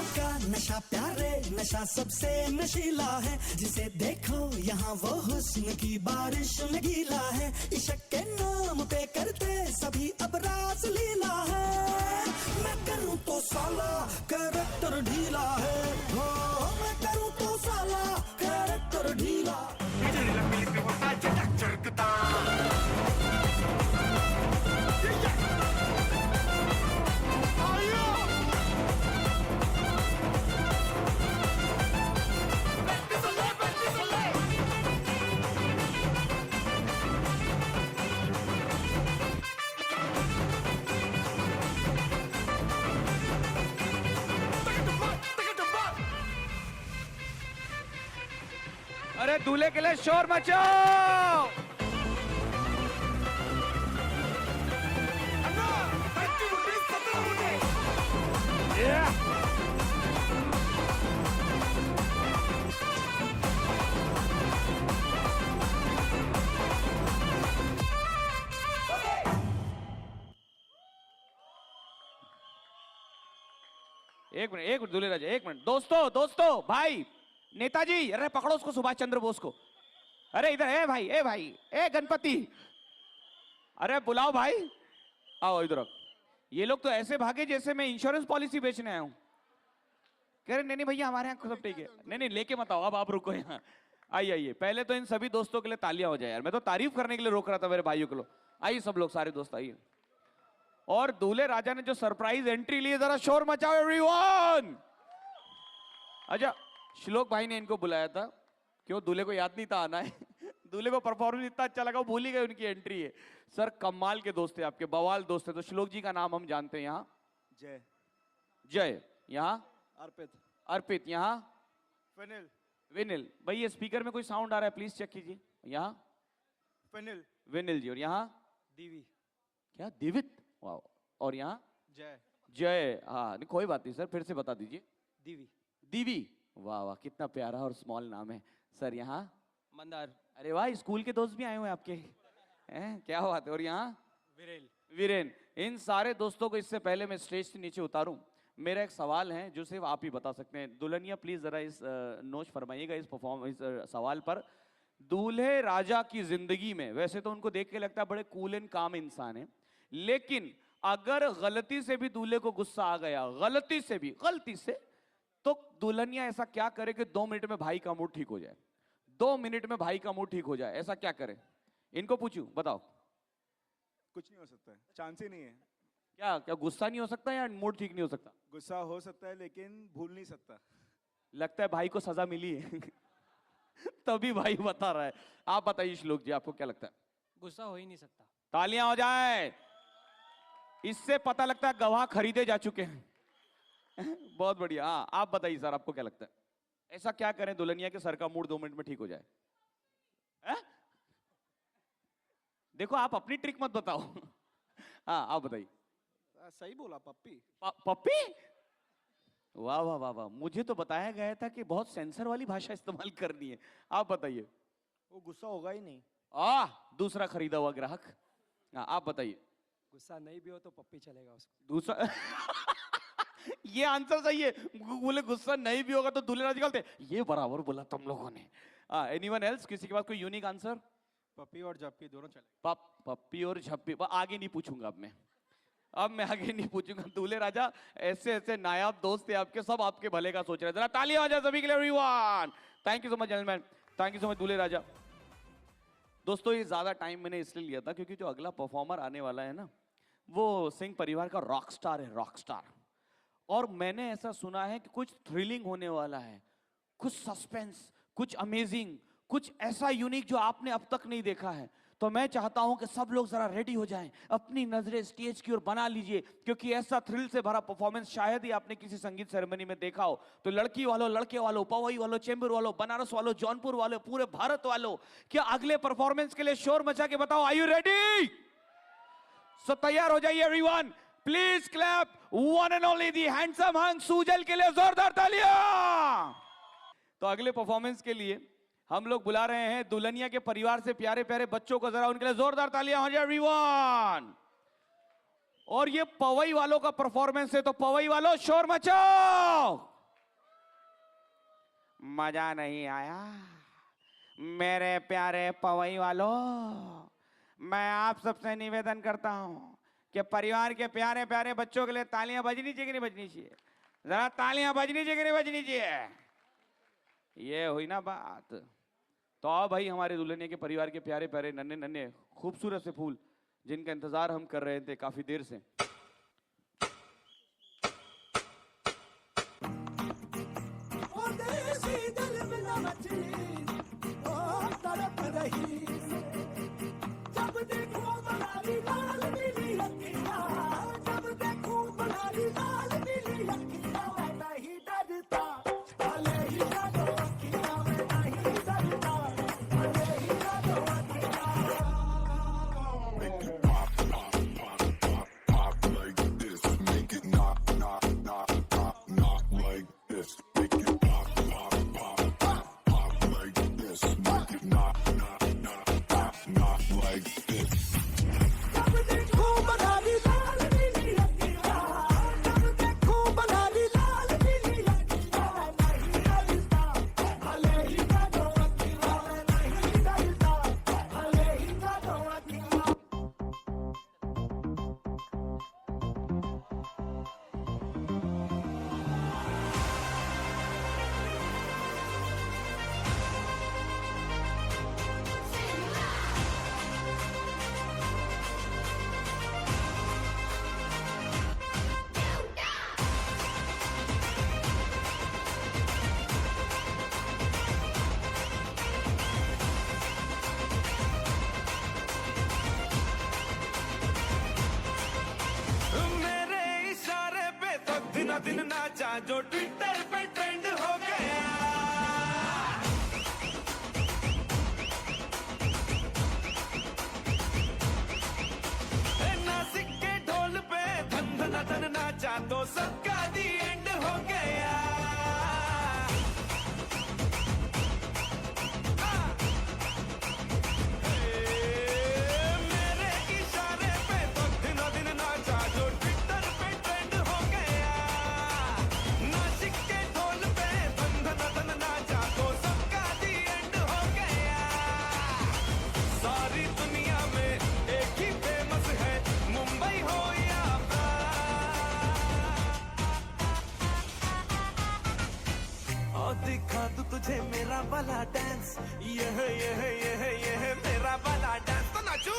H: का नशा प्यारे नशा सबसे नशीला है, जिसे देखो यहाँ वो हुस्न की बारिश में गीला है। इश्क के नाम पे करते सभी अब रास लीला है। मैं करूँ तो साला कैरेक्टर ढीला है, हो मैं करूँ तो साला कैरेक्टर ढीला।
A: अरे दूल्हे के लिए शोर मचाओ। एक मिनट दूल्हे राजा, एक मिनट। दोस्तों भाई नेताजी, अरे पकड़ो उसको, सुभाष चंद्र बोस को। अरे इधर, ए भाई, ए गणपति, अरे बुलाओ भाई, आओ इधर। ये लोग तो ऐसे भागे जैसे मैं इंश्योरेंस पॉलिसी बेचने आया हूं। कह रहे नहीं भैया हमारे यहाँ सब ठीक है। नहीं लेके मत आओ, अब आप रुको यहाँ। आइए पहले तो इन सभी दोस्तों के लिए तालियां हो जाए यार। मैं तो तारीफ करने के लिए रोक रहा था मेरे भाइयों को। आइए सब लोग, सारे दोस्त आइए। और दूल्हे राजा ने जो सरप्राइज एंट्री ली, जरा शोर मचाओ एवरीवन। अच्छा, श्लोक भाई ने इनको बुलाया था, क्यों दूल्हे को याद नहीं था आना है। दूल्हे को परफॉर्मेंस इतना अच्छा लगा, भूल ही गए उनकी एंट्री है। सर कमाल के दोस्त है आपके, बवाल दोस्त है। तो श्लोक जी का नाम हम जानते हैं यहाँ, जय, यहाँ अर्पित, यहाँ विनिल। भाई ये स्पीकर में कोई साउंड आ रहा है, प्लीज चेक कीजिए। यहाँ विनिल जी, और यहाँ क्या दिवित, वाह। और यहाँ जय, हाँ नहीं कोई बात नहीं सर, फिर से बता दीजिए। दीवी, वाह कितना प्यारा और स्मॉल नाम है। सर यहाँ
D: मंदार।
A: अरे वाह, स्कूल के दोस्त भी आए हुए हैं आपके, हैं क्या बात है। और यहाँ वीरेन। इन सारे दोस्तों को इससे पहले मैं स्टेज से नीचे उतारूं, मेरा एक सवाल है जो सिर्फ आप ही बता सकते हैं। दुल्हनिया प्लीज जरा इस नोच फरमाइएगा इस सवाल पर। दूल्हे राजा की जिंदगी में, वैसे तो उनको देख के लगता है बड़े कूल एंड काम इंसान है, लेकिन अगर गलती से भी दूल्हे को गुस्सा आ गया, गलती से, तो दुल्हनिया ऐसा क्या करे कि 2 मिनट में भाई का मूड ठीक हो जाए। 2 मिनट में भाई का मूड ठीक हो जाए, ऐसा क्या करे? इनको पूछूं, बताओ।
I: कुछ नहीं हो सकता है, चांस ही नहीं है।
A: क्या गुस्सा नहीं हो सकता या मूड ठीक नहीं हो सकता?
I: गुस्सा हो सकता है लेकिन भूल नहीं सकता।
A: लगता है भाई को सजा मिली है। तभी भाई बता रहा है। आप बताइए श्लोक जी, आपको क्या लगता है?
D: गुस्सा हो ही नहीं सकता।
A: तालियां हो जाए। इससे पता लगता है गवाह खरीदे जा चुके हैं। बहुत बढ़िया। हाँ आप बताइए सर, आपको क्या लगता है? ऐसा क्या करें दुल्हनिया के सर का मूड 2 मिनट में ठीक हो जाए? देखो आप अपनी ट्रिक मत बताओ। हाँ आप बताइए।
I: सही बोला, पप्पी।
A: पप्पी? वाह वाह वाह वाह, मुझे तो बताया गया था कि बहुत सेंसर वाली भाषा इस्तेमाल करनी है। आप बताइए।
I: वो गुस्सा होगा ही नहीं।
A: दूसरा खरीदा हुआ ग्राहक। हाँ आप बताइए।
D: गुस्सा नहीं भी हो तो पप्पी चलेगा उसको।
A: दूसरा ये आंसर सही है। बोले गुस्सा नहीं भी होगा तो दूल्हे राजा बोलते, ये बराबर बोला तुम लोगों ने। एनीवन एल्स, किसी के पास कोई यूनिक आंसर?
I: पप्पी और झप्पी दोनों चलेगा।
A: पप्पी और झप्पी आगे नहीं पूछूंगा अब मैं आगे नहीं पूछूंगा। दूल्हे राजा ऐसे ऐसे नायाब दोस्त थे आपके, सब आपके भले का सोच रहे हैं। जरा तालियां हो जाए सभी के लिए everyone. Thank you so much gentleman, thank you so much दूल्हे राजा। दोस्तों ये ज्यादा टाइम मैंने इसलिए लिया था क्योंकि जो अगला परफॉर्मर आने वाला है ना, वो सिंह परिवार का रॉक स्टार है, रॉक स्टार। और मैंने ऐसा सुना है कि कुछ थ्रिलिंग होने वाला है, कुछ सस्पेंस, कुछ अमेजिंग, कुछ ऐसा यूनिक जो आपने अब तक नहीं देखा है। तो मैं चाहता हूं कि सब लोग जरा रेडी हो जाएं, अपनी नजरें स्टेज की ओर बना लीजिए, क्योंकि ऐसा थ्रिल से भरा परफॉर्मेंस शायद ही आपने किसी संगीत सेरेमनी में देखा हो। तो लड़की वालों, लड़के वालों, पवई वालों, चेंबूर वालों, बनारस वालों, जौनपुर वालों, पूरे भारत वालों, क्या अगले परफॉर्मेंस के लिए शोर मचा के बताओ, आर यू रेडी? सो तैयार हो जाइए everyone. Please clap one and only the handsome hunk Sujal के लिए जोरदार तालियां। तो अगले परफॉर्मेंस के लिए हम लोग बुला रहे हैं दुल्हनिया के परिवार से प्यारे प्यारे बच्चों को, जरा उनके लिए जोरदार तालियां हो जाए एवरीवन। और ये पवई वालों का परफॉर्मेंस है, तो पवई वालों शोर मचाओ। मजा नहीं आया मेरे प्यारे पवई वालों? मैं आप सबसे निवेदन करता हूं कि परिवार के प्यारे प्यारे बच्चों के लिए तालियां बजनी चाहिए कि नहीं बजनी चाहिए? जरा तालियां बजनी चाहिए कि नहीं बजनी चाहिए? ये हुई ना बात। तो आओ भाई, हमारे दुल्हनिया के परिवार के प्यारे प्यारे नन्हे नन्हे खूबसूरत से फूल, जिनका इंतजार हम कर रहे थे काफी देर से।
B: दिन नाचा जो ट्विटर पे ट्रेंड हो गया। नासिक के ढोल पे धन धन धन नाचा तो सबका दी एंड हो गया। मेरे इशारे पे तो दिनों दिन नाचा जो ट्विटर पे ट्रेंड हो गया। नासिक के ढोल पे धन धन धन नाचा तो सबका दी एंड हो गया। सारी दुनिया में एक ही फेमस है, मुंबई हो या और दिखा तू तुझे मेरा वाला डांस। यह मेरा वाला डांस तो नाचू।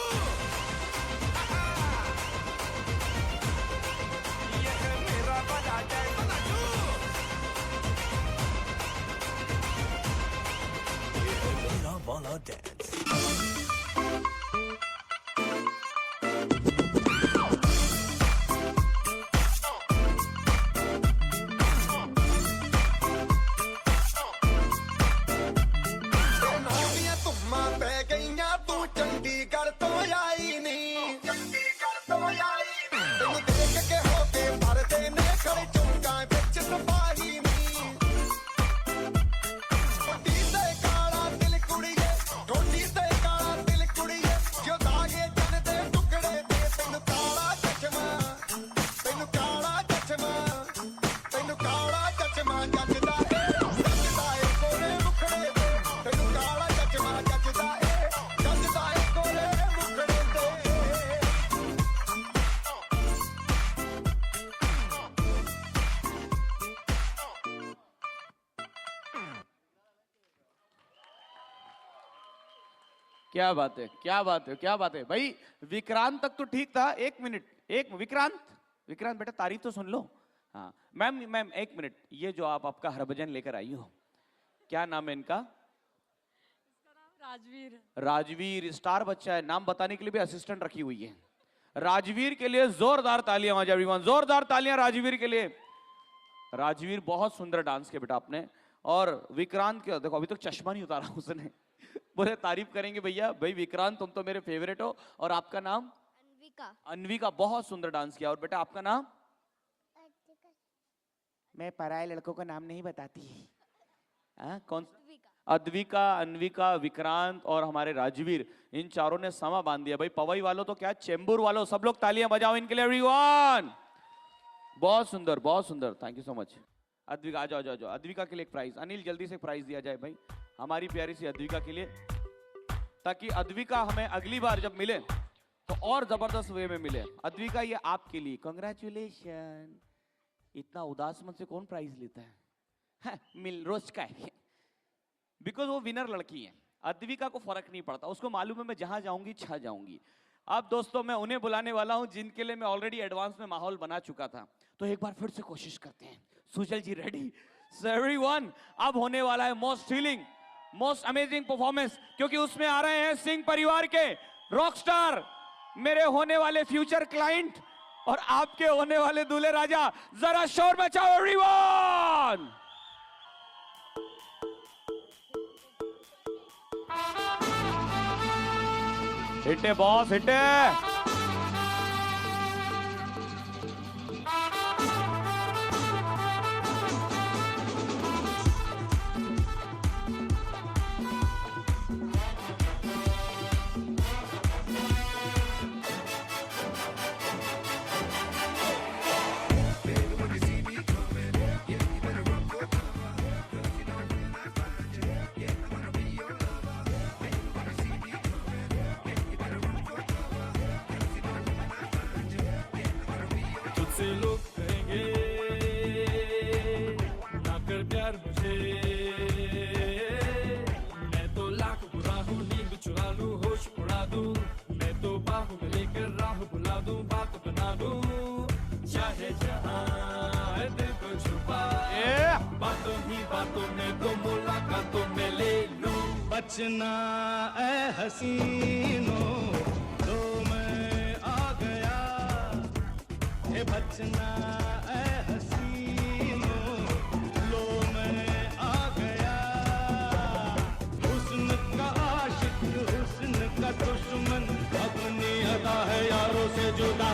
B: यह मेरा वाला डांस तो नाचू। यह मेरा वाला डांस।
A: क्या बात है, क्या बात है, क्या बात है भाई। विक्रांत तक तो ठीक था। एक मिनट, एक विक्रांत बेटा तारीफ तो सुन लो। हाँ मैम एक मिनट, ये जो आपका हरभजन लेकर आई हो, क्या नाम है इनका? राजवीर स्टार बच्चा है, नाम बताने के लिए भी असिस्टेंट रखी हुई है। राजवीर के लिए जोरदार तालियां हो जाए एवरीवन, जोरदार तालियां राजवीर के लिए। राजवीर बहुत सुंदर डांस किया बेटा आपने। और विक्रांत के देखो अभी तक चश्मा नहीं उतारा उसने। बोले तारीफ करेंगे भैया। भाई विक्रांत तुम तो मेरे फेवरेट हो। और आपका नाम? अनविका, बहुत सुंदर डांस किया। और बेटा आपका नाम? मैं पराये लड़कों का नाम नहीं बताती। कौन? अद्विका, अन्विका, विक्रांत और हमारे राजवीर, इन चारों ने समा बांध दिया भाई। पवई वालों तो क्या, चेंबूर वालों, सब लोग तालियां बजाओ इनके लिए एवरीवन। बहुत सुंदर, बहुत सुंदर, thank you so much. Advika आ जाओ, जाओ जाओ। अद्विका के लिए एक प्राइज, अनिल जल्दी से प्राइज दिया जाए भाई हमारी प्यारी सी अद्विका के लिए, ताकि अद्विका हमें अगली बार जब मिले तो और जबरदस्त वे में मिले। अद्विका ये आपके लिए, कंग्रेचुलेशन। इतना उदास मन से कौन प्राइज लेता है? मिल रोज का है, बिकॉज वो विनर लड़की है। अद्विका को फर्क नहीं पड़ता, उसको मालूम है मैं जहां जाऊंगी छा जाऊंगी। अब दोस्तों मैं उन्हें बुलाने वाला हूं जिनके लिए मैं ऑलरेडी एडवांस में माहौल बना चुका था, तो एक बार फिर से कोशिश करते हैं। सुजल जी रेडी? एवरीवन, अब होने वाला है most healing, most amazing performance, क्योंकि उसमें आ रहे हैं सिंह परिवार के रॉकस्टार, मेरे होने वाले फ्यूचर क्लाइंट और आपके होने वाले दूल्हे राजा। जरा शोर मचाओ एवरीवन। हिटे बॉस, हिटे।
B: तुझसे लोग कहेंगे ना कर प्यार मुझे, मैं तो लाख बुरा हूँ, नींद चुरा लूं, होश उड़ा दूं, मैं तो बाहों में लेकर राह बुला दूं, बात बना दूं, चाहे जहां है दिल को छुपा, बातों ही बातों में तो मुलाकातों में ले लूं। बचना ए हसीनों तो मैं आ गया, ए बचना ए हसीनों लो मैं आ गया, हुस्न का आशिक हुस्न का दुश्मन, अपनी अदा है यारों से जुदा।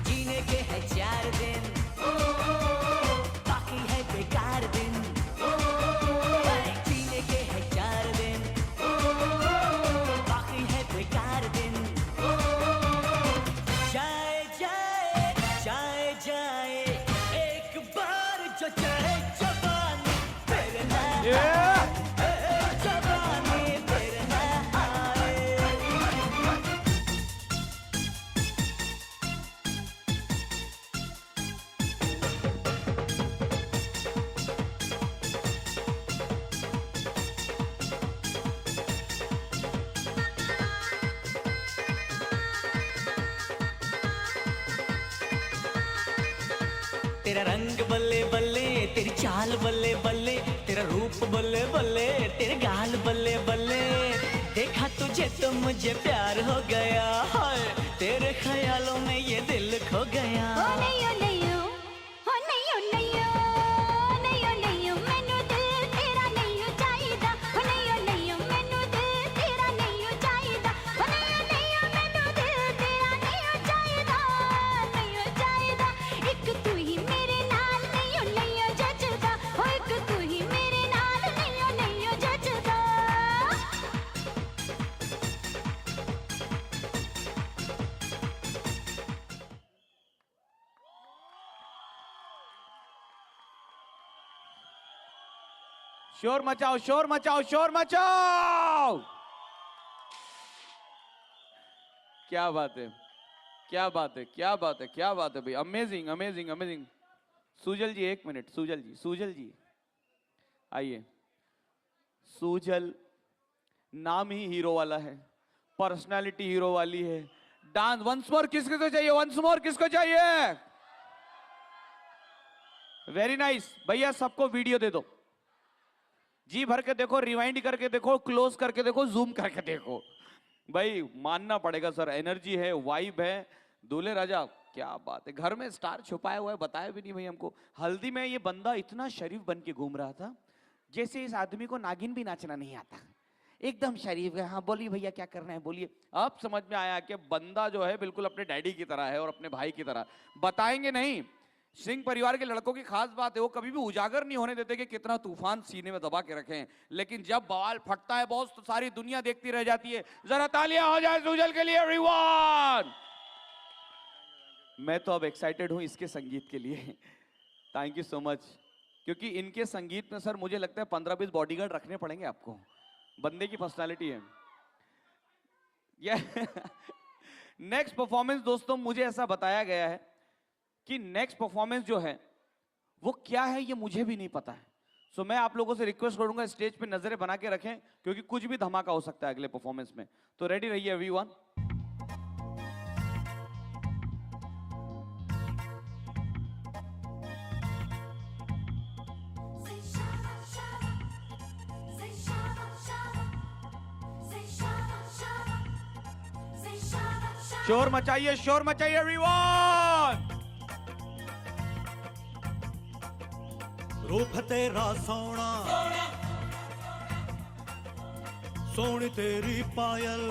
C: जीने के है 4 दिन, बाकी है बेकार दिन। जीने के है 4 दिन, बाकी है बेकार दिन। जाए जाए जाए जाए एक बार जो चाहे जवानी, फिर ना जवानी फिर ना आए। तेरा रंग बल्ले बल्ले, तेरी चाल बल्ले बल्ले, तेरा रूप बल्ले बल्ले, तेरे गाल बल्ले बल्ले। देखा तुझे तो मुझे प्यार हो गया, हाय तेरे ख्यालों में ये दिल खो गया।
E: ओ नहीं ओ नहीं ओ, ओ नहीं ओ नहीं ओ, नहीं ओ नहीं ओ, मैनू दिल तेरा नहीं ओ चाहिदा। ओ नहीं ओ नहीं ओ, मैनू दिल तेरा नहीं ओ चाहिदा। ओ नहीं ओ नहीं ओ, मैनू दिल तेरा नहीं ओ चाहिदा, नहीं ओ चाहिदा। एक तू ही मेरे नाल नहीं ओ नहीं ओ जचदा, ओ एक तू ही मेरे नाल नहीं ओ जचदा।
A: शोर मचाओ, शोर मचाओ, शोर मचाओ। क्या बात है, क्या बात है, क्या बात है, क्या बात है भाई, अमेजिंग अमेजिंग अमेजिंग। सुजल जी एक मिनट, सुजल जी, सुजल जी आइए। सुजल नाम ही हीरो वाला है, पर्सनालिटी हीरो वाली है, डांस। वंस मोर किसको चाहिए, वंस मोर किसको चाहिए? वेरी नाइस भैया, सबको वीडियो दे दो, जी भर के देखो, रिवाइंड करके देखो, क्लोज करके देखो, जूम करके देखो। भाई मानना पड़ेगा सर, एनर्जी है, वाइब है। दूल्हे राजा क्या बात है, घर में स्टार छुपाया हुआ है, बताया भी नहीं भाई हमको। हल्दी में ये बंदा इतना शरीफ बन के घूम रहा था, जैसे इस आदमी को नागिन भी नाचना नहीं आता। एकदम शरीफ है। हाँ बोलिए भैया क्या करना है बोलिए। अब समझ में आया कि बंदा जो है बिल्कुल अपने डैडी की तरह है और अपने भाई की तरह। बताएंगे नहीं। सिंह परिवार के लड़कों की खास बात है वो कभी भी उजागर नहीं होने देते कि कितना तूफान सीने में दबा के रखे हैं, लेकिन जब बवाल फटता है बॉस तो सारी दुनिया देखती रह जाती है। जरा तालियां हो जाए सुजल के लिए एवरीवन। मैं तो अब एक्साइटेड हूं इसके संगीत के लिए। Thank you so much. क्योंकि इनके संगीत में सर मुझे लगता है 15-20 बॉडीगार्ड रखने पड़ेंगे आपको। बंदे की पर्सनालिटी है ये। नेक्स्ट परफॉर्मेंस दोस्तों मुझे ऐसा बताया गया है कि नेक्स्ट परफॉर्मेंस जो है वो क्या है ये मुझे भी नहीं पता है। सो मैं आप लोगों से रिक्वेस्ट करूंगा स्टेज पे नजरें बना के रखें क्योंकि कुछ भी धमाका हो सकता है अगले परफॉर्मेंस में। तो रेडी रहिए एवरीवन। शोर मचाइए एवरीवन।
J: रूप तेरा सोना सोनी तेरी पायल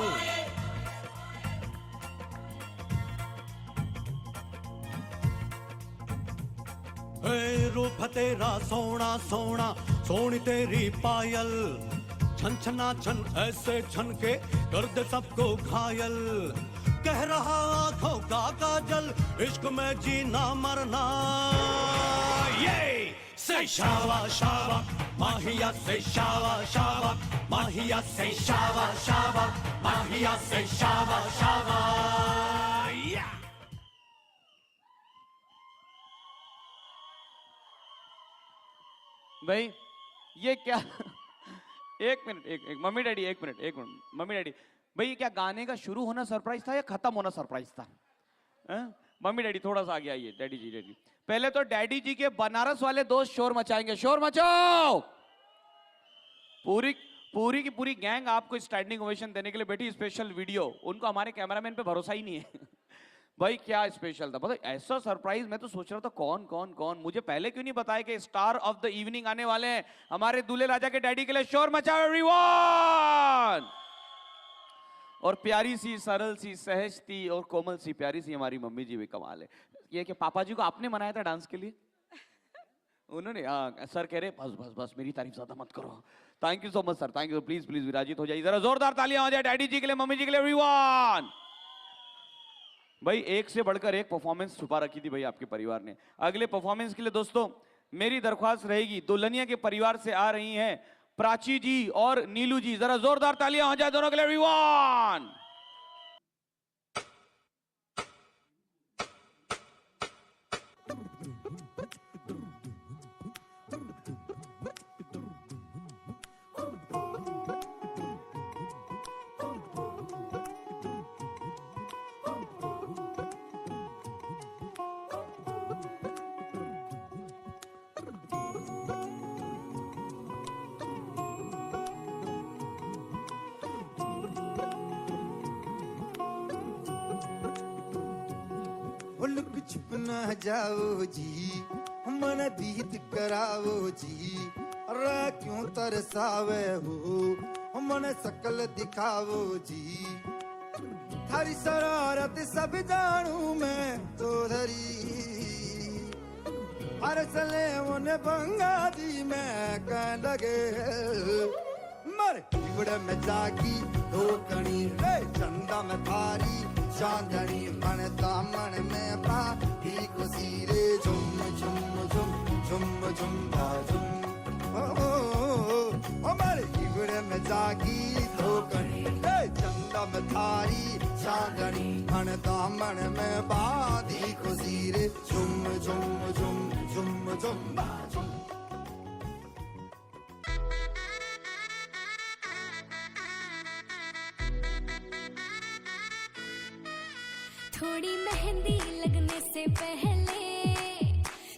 J: हे रूप तेरा सोना सोना सोनी तेरी पायल छन छना छन ऐसे छन के कर दे सबको घायल। कह रहा आंखों का काजल इश्क में जीना मरना। ये से शावा शावा माहिया से शावा शावा माहिया से शावा शावा माहिया से शावा शावा।
A: भाई ये क्या एक मिनट एक मम्मी डैडी एक मिनट मम्मी डैडी भाई ये क्या गाने का शुरू होना सरप्राइज था या खत्म होना सरप्राइज था? मम्मी डैडी थोड़ा सा आगे आइए। डैडी जी पहले तो डैडी जी के बनारस वाले दोस्त शोर मचाएंगे। शोर मचाओ। पूरी की पूरी गैंग आपको स्टैंडिंग ओवेशन देने के लिए बैठी। स्पेशल वीडियो उनको हमारे कैमरामैन पे भरोसा ही नहीं है। भाई क्या स्पेशल था पता ऐसा सरप्राइज। मैं तो सोच रहा था कौन मुझे पहले क्यों नहीं बताया कि स्टार ऑफ द इवनिंग आने वाले हैं हमारे दूल्हे राजा के डैडी के लिए। शोर मचाओ एवरीवन। और प्यारी सी सरल सी सहज सी और कोमल सी प्यारी सी हमारी मम्मी जी भी कमाल है। ये कि पापा जी को आपने मनाया था डांस के लिए? उन्होंने हाँ सर कह रहे बस मेरी तारीफ ज्यादा मत करो। Thank you so much sir. Thank you. Please विराजित हो जाइए। जरा जोरदार तालियां हो जाए डैडी जी के लिए मम्मी जी के लिए एवरीवन। भाई एक से बढ़कर एक परफॉर्मेंस छुपा रखी थी भाई आपके परिवार ने। अगले परफॉर्मेंस के लिए दोस्तों मेरी दरख्वास्त रहेगी दुल्हनिया के परिवार से आ रही हैं प्राची जी और नीलू जी। जरा जोरदार तालियां हो जाए दोनों के लिए एवरीवन।
K: लुक छुप ना जाओ जी मन बीत कराओ जी। अरे क्यों तरसावे हो मन सकल दिखाओ जी। थारी शरारत सब जानू मैं तो धरी हर सले उन्हें बंगा दी मैं कह लगे मर गुड़ में जागी दो कणी रे चंदा में थारी चांदनी मन दामन में बाती खुशी रे झुम झुम झुम झुम झुम झुम। ओ मर गुड़ में जागी दो कणी रे चंदा में थारी चांदनी मन दामन में बाती खुशी रे झुम झुम झुम झुम झुम झुम।
E: थोड़ी मेहंदी लगने से पहले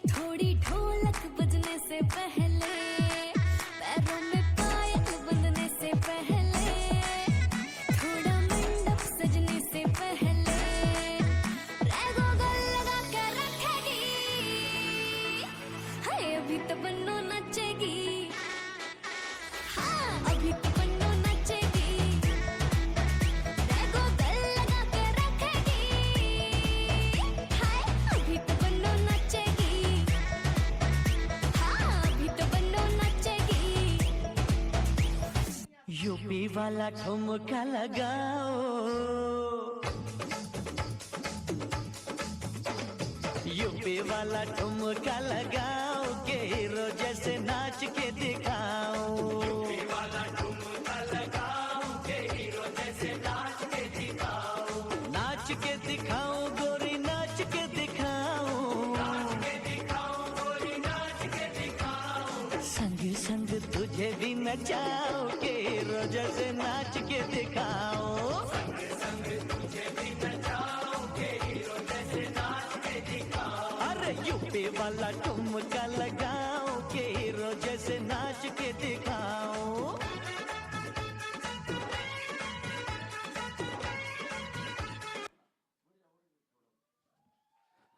E: थोड़ी ढोलक बजने से पहले पैरों में पायल बंधने से पहले थोड़ा मंडप सजने से पहले रैगो गल लगा कर रखेगी। हाय अभी तो बन्नो नचेगी। हाँ अभी तो बन्नो नचेगी।
H: वाला ठुमका लगाओ, यूपी वाला ठुमका लगाओ, के हीरो जैसे नाच के दिखाओ। यूपी वाला ठुमका लगाओ, के हीरो जैसे नाच के दिखाओ। नाच के दिखाओ गोरी, नाच के दिखाओ, नाच के दिखाओ गोरी, नाच के दिखाओ। संग संग तुझे भी नचाओ, के हीरो जैसे नाच के दिखाओ। संग संग तुझे भी नचाओ, के हीरो जैसे नाच के दिखाओ। अरे यूपी वाला ठुमका लगाओ, के हीरो जैसे नाच के दिखाओ।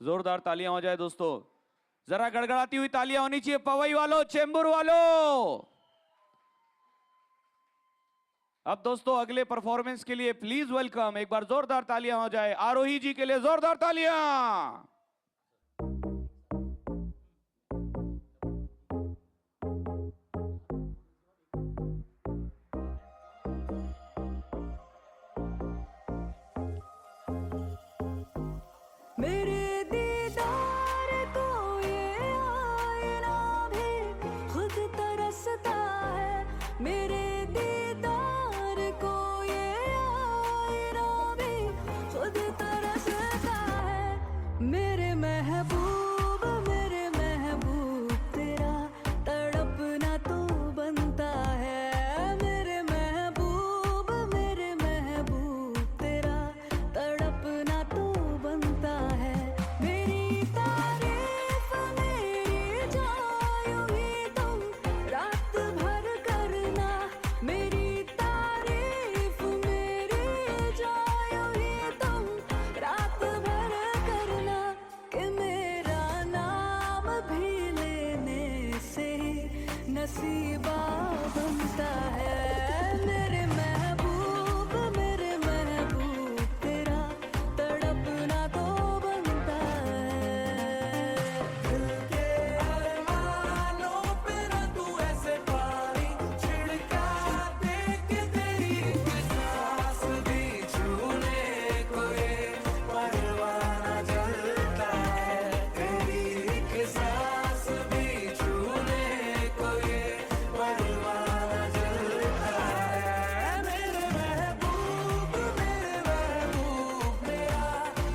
A: जोरदार तालियां हो जाए दोस्तों, जरा गड़गड़ाती हुई तालियां होनी चाहिए पवई वालों, चेंबूर वालों। अब दोस्तों अगले परफॉर्मेंस के लिए प्लीज वेलकम, एक बार जोरदार तालियां हो जाए आरोही जी के लिए, जोरदार तालियां।
C: मेरे दीदार को ये आईना भी खुद तरसता है। मेरे दीदार को ये आईना भी खुद तरसता है। मेरे महबूब तेरा तड़पना तो बनता है। मेरे महबूब तेरा तड़पना तो बनता है। मेरी तारीफ मेरी जायूं ही तुम रात भर करना। मेरी तारीफ मेरी जायूं ही तुम रात भर करना। कि मेरा नाम भी लेने से नसीबा बनता है। मेरे महबूब तेरा तड़पना तो बनता है। दिल के अरमानों पे ना तू ऐसे पानी छिड़का दे कि तेरी सांस भी छूने को ये परवाना जलता है। तेरी एक सांस भी छूने को ये परवाना जलता है। मेरे महबूब मेरा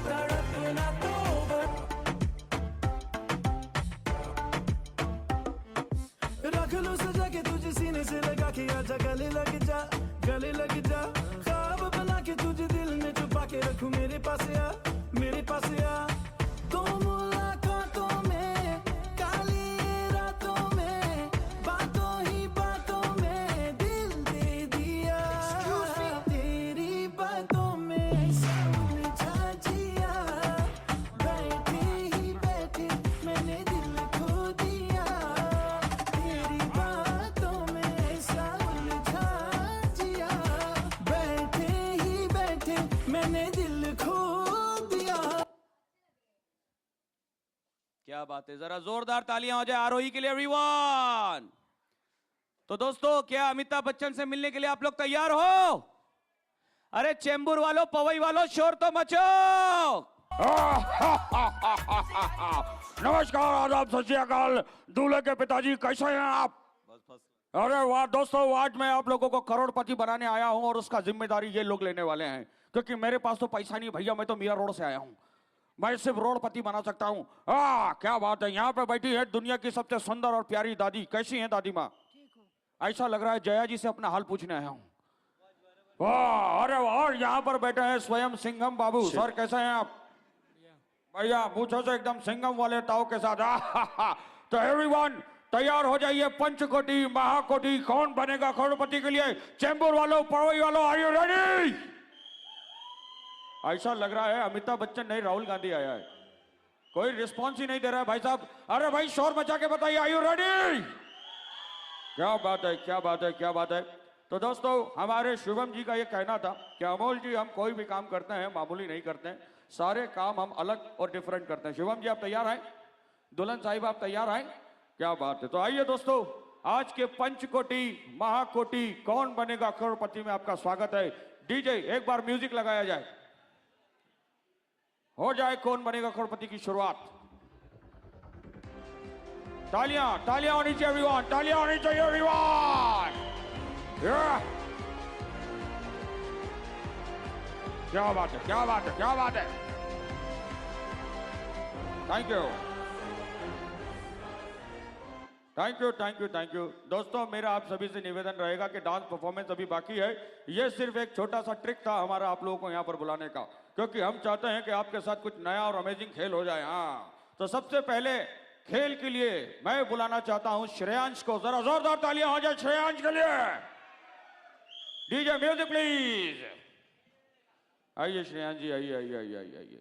C: तड़पना तो रख लो सजा के तुझे सीने से लगा के आजा गले लग जा, गले लग जा। ख्वाब बना के तुझे दिल में छुपा के रखूं, मेरे पास आ, मेरे पास आ। तो मुलाकातों में काली रातों में बातों ही बातों में दिल दे दिया। तेरी बातों में समझा जिया। बैठे ही बैठे मैंने दिल खो दिया। तेरी बातों में समझा जिया। बैठे ही बैठे मैंने दिल खो दिया।
A: क्या बात है, जरा जोरदार तालियां हो जाए आरोही के लिए एवरीवन। तो दोस्तों क्या अमिताभ बच्चन से मिलने के लिए आप लोग तैयार हो? अरे चेंबूर वालों, पवई वालों, शोर तो मचो। नमस्कार, आदाब, सत श्री अकाल। दूल्हे के पिताजी कैसे हैं आप? अरे वाह दोस्तों, आज मैं आप लोगों को करोड़पति बनाने आया हूं और उसका जिम्मेदारी ये लोग लेने वाले हैं, क्योंकि मेरे पास तो पैसा नहीं भैया, मैं तो मीरा रोड से आया हूं। मैं सिर्फ रोडपति बना सकता हूं। क्या बात है, यहाँ पे बैठी है दुनिया की सबसे सुंदर और प्यारी दादी। कैसी हैं दादी माँ? ऐसा लग रहा है जया जी से अपना हाल पूछने आया हूँ। वाह, अरे वाह, और यहाँ पर बैठे हैं स्वयं सिंघम बाबू। सर कैसे हैं आप? भैया पूछो से एकदम सिंघम वाले ताव के साथ। तो एवरीवन तैयार हो जाइए, पंचकोटि महाकोटि कौन बनेगा करोड़पति के लिए। चेंबूर वालों, पवई वालों, आर यू रेडी? ऐसा लग रहा है अमिताभ बच्चन नहीं, राहुल गांधी आया है। कोई रिस्पॉन्स ही नहीं दे रहा है भाई साहब। अरे भाई शोर मचा के बताइए, आर यू रेडी? क्या बात है, क्या बात है, क्या बात है। तो दोस्तों हमारे शुभम जी का ये कहना था कि अमोल जी हम कोई भी काम करते हैं मामूली नहीं करते हैं, सारे काम हम अलग और डिफरेंट करते हैं। शुभम जी आप तैयार हैं? दुल्हन साहिब आप तैयार हैं? क्या बात है। तो आइए दोस्तों, आज के पंचकोटि महाकोटि कौन बनेगा करोड़पति में आपका स्वागत है। डीजे एक बार म्यूजिक लगाया जाए, हो जाए कौन बनेगा करोड़पति की शुरुआत। तालियां तालियां होनी चाहिए एवरीवन, तालियां होनी चाहिए एवरीवन। क्या बात है, क्या बात है, क्या बात है। Thank you thank you thank you thank you. दोस्तों मेरा आप सभी से निवेदन रहेगा कि डांस परफॉर्मेंस अभी बाकी है। ये सिर्फ एक छोटा सा ट्रिक था हमारा आप लोगों को यहाँ पर बुलाने का, क्योंकि हम चाहते हैं कि आपके साथ कुछ नया और अमेजिंग खेल हो जाए। हाँ, तो सबसे पहले खेल के लिए मैं बुलाना चाहता हूं श्रेयांश को। जरा जोरदार तालियां हो जाए श्रेयांश के लिए। DJ music please. आइए श्रेयांश जी, आइए आइए आइए आइए आइए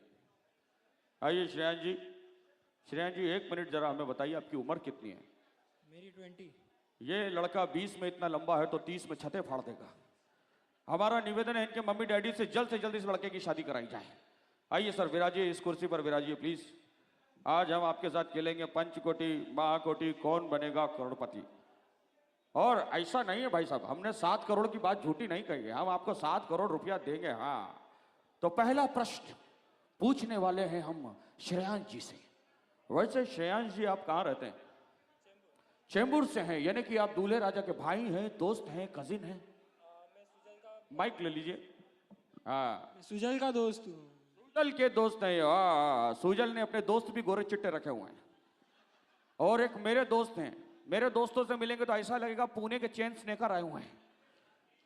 A: आइए श्रेयांश जी। श्रेयांश जी 1 मिनट जरा हमें बताइए आपकी उम्र कितनी है?
D: मेरी 20।
A: ये लड़का 20 में इतना लंबा है तो 30 में छते फाड़ देगा। हमारा निवेदन है इनके मम्मी डैडी से जल्द इस लड़के की शादी कराई जाए। आइए सर विराजिए, इस कुर्सी पर विराजिए प्लीज। आज हम आपके साथ खेलेंगे पंचकोटि महाकोटि कौन बनेगा करोड़पति। और ऐसा नहीं है भाई साहब, हमने 7 करोड़ की बात झूठी नहीं कही है, हम आपको 7 करोड़ रुपया देंगे। हाँ, तो पहला प्रश्न पूछने वाले हैं हम श्रेयांश जी से। वैसे श्रेयांश जी आप कहाँ रहते हैं? चेंबूर से हैं, यानी कि आप दूल्हे राजा के भाई हैं, दोस्त हैं, कजिन हैं? माइक ले लीजिए। हाँ,
D: सुजल का दोस्त हूँ।
A: सुजल के दोस्त हैं। हाँ, सुजल ने अपने दोस्त भी गोरे चिट्टे रखे हुए हैं। और एक मेरे दोस्त हैं, मेरे दोस्तों से मिलेंगे तो ऐसा लगेगा पुणे के चेन स्नेकर आए हुए हैं।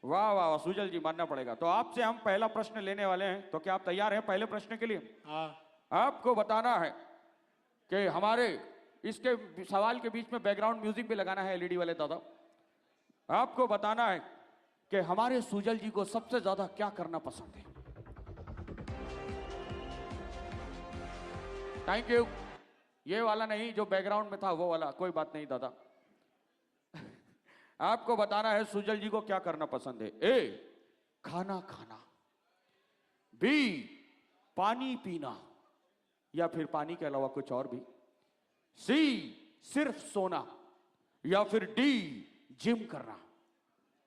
A: वाह वाह वाह सुजल जी, मानना पड़ेगा। तो आपसे हम पहला प्रश्न लेने वाले हैं, तो क्या आप तैयार हैं पहले प्रश्न के लिए?
D: हाँ।
A: आपको बताना है कि हमारे इसके सवाल के बीच में बैकग्राउंड म्यूजिक भी लगाना है एलईडी वाले दादा। आपको बताना है कि हमारे सुजल जी को सबसे ज्यादा क्या करना पसंद है। Thank you. ये वाला नहीं, जो बैकग्राउंड में था वो वाला, कोई बात नहीं दादा। आपको बताना है सुजल जी को क्या करना पसंद है। ए, खाना खाना, बी, पानी पीना या फिर पानी के अलावा कुछ और भी, सी, सिर्फ सोना या फिर डी, जिम करना।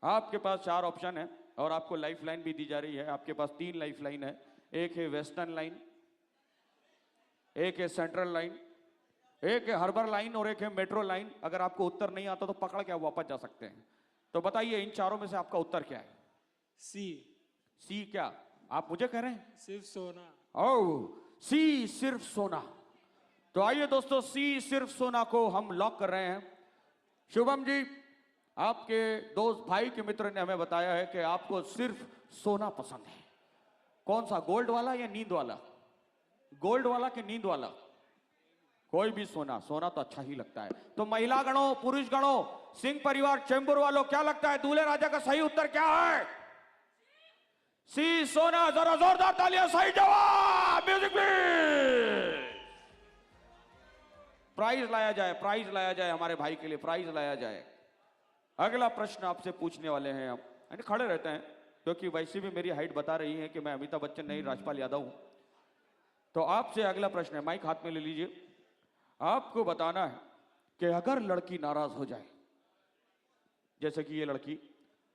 A: आपके पास 4 ऑप्शन है और आपको लाइफ लाइन भी दी जा रही है। आपके पास 3 लाइफ लाइन है, एक है वेस्टर्न लाइन, एक है सेंट्रल लाइन, एक है हार्बर लाइन और एक है मेट्रो लाइन। अगर आपको उत्तर नहीं आता तो पकड़ के आप वापस जा सकते हैं। तो बताइए इन चारों में से आपका उत्तर क्या है?
D: सी।
A: सी क्या आप मुझे कह रहे हैं?
D: सिर्फ सोना।
A: ओह, सी सिर्फ सोना। तो आइए दोस्तों, सी सिर्फ सोना को हम लॉक कर रहे हैं। शुभम जी, आपके दोस्त भाई के मित्र ने हमें बताया है कि आपको सिर्फ सोना पसंद है। कौन सा, गोल्ड वाला या नींद वाला? गोल्ड वाला कि नींद वाला? कोई भी सोना, सोना तो अच्छा ही लगता है। तो महिला गणों, पुरुष गणों, सिंह परिवार, चेंबूर वालों, क्या लगता है दूल्हे राजा का सही उत्तर क्या है? सी सोना। जरा जोरदार तालियां। सही जवाब। Music please. प्राइज लाया जाए, प्राइज लाया जाए, हमारे भाई के लिए प्राइज लाया जाए। अगला प्रश्न आपसे पूछने वाले हैं हम, यानी खड़े रहते हैं क्योंकि वैसे भी मेरी हाइट बता रही है कि मैं अमिताभ बच्चन नहीं राजपाल यादव हूं। तो आपसे अगला प्रश्न है, माइक हाथ में ले लीजिए। आपको बताना है कि अगर लड़की नाराज हो जाए, जैसे कि ये लड़की,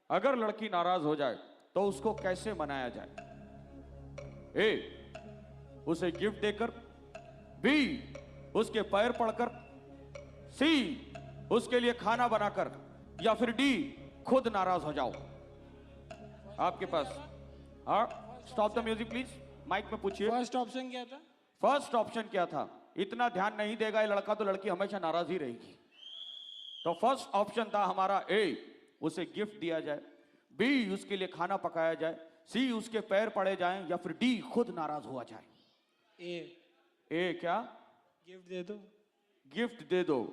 A: अगर लड़की नाराज हो जाए तो उसको कैसे मनाया जाए? ए, उसे गिफ्ट देकर, बी, उसके पैर पड़कर, सी, उसके लिए खाना बनाकर, या फिर डी, खुद नाराज हो जाओ। आपके पास। हाँ, stop the music please. Mic में पूछिए।
D: फर्स्ट ऑप्शन क्या था?
A: फर्स्ट ऑप्शन क्या था? इतना ध्यान नहीं देगा ये लड़का तो लड़की हमेशा नाराज ही रहेगी। तो फर्स्ट ऑप्शन था हमारा ए, उसे गिफ्ट दिया जाए, बी, उसके लिए खाना पकाया जाए, सी, उसके पैर पड़े जाएं, या फिर डी, खुद नाराज हुआ जाए। ए क्या?
D: गिफ्ट दे दो।
A: गिफ्ट दे दो।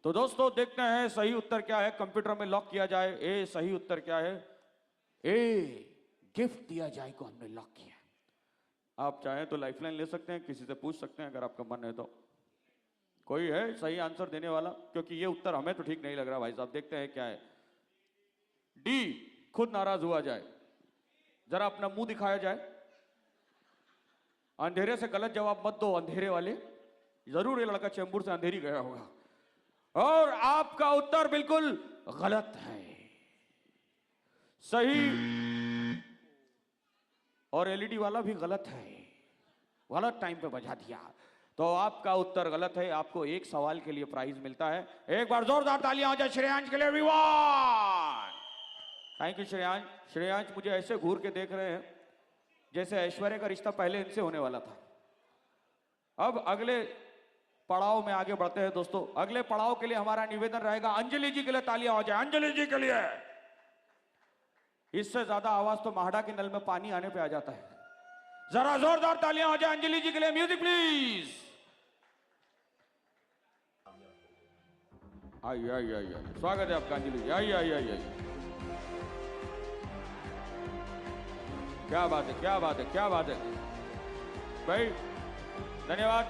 A: तो दोस्तों देखते हैं सही उत्तर क्या है, कंप्यूटर में लॉक किया जाए। ए सही उत्तर क्या है? ए, गिफ्ट दिया जाए को हमने लॉक किया। आप चाहें तो लाइफलाइन ले सकते हैं, किसी से पूछ सकते हैं अगर आपका मन है तो। कोई है सही आंसर देने वाला? क्योंकि ये उत्तर हमें तो ठीक नहीं लग रहा भाई साहब। देखते हैं क्या है। डी, खुद नाराज हुआ जाए। जरा अपना मुंह दिखाया जाए। अंधेरे से गलत जवाब मत दो अंधेरे वाले। जरूर ये लड़का चेंबूर से अंधेरी गया होगा। और आपका उत्तर बिल्कुल गलत है। सही और एलईडी वाला भी गलत है, गलत टाइम पे बजा दिया। तो आपका उत्तर गलत है। आपको एक सवाल के लिए प्राइज मिलता है। एक बार जोरदार तालियां हो जाए श्रेयांश के लिए everyone. Thank you Shreyansh. Shreyansh मुझे ऐसे घूर के देख रहे हैं जैसे ऐश्वर्या का रिश्ता पहले इनसे होने वाला था। अब अगले पड़ाव में आगे बढ़ते हैं दोस्तों। अगले पड़ाव के लिए हमारा निवेदन रहेगा अंजलि जी के लिए तालियां हो जाए, अंजलि जी के लिए। इससे ज्यादा आवाज तो माहड़ा के नल में पानी आने पे आ जाता है। जरा जोरदार तालियां हो जाए अंजलि जी के लिए। Music please. आइए आइए आइए, स्वागत है आपका अंजलि जी। आइए आइए आइए। क्या बात है, क्या बात है, क्या बात है भाई। धन्यवाद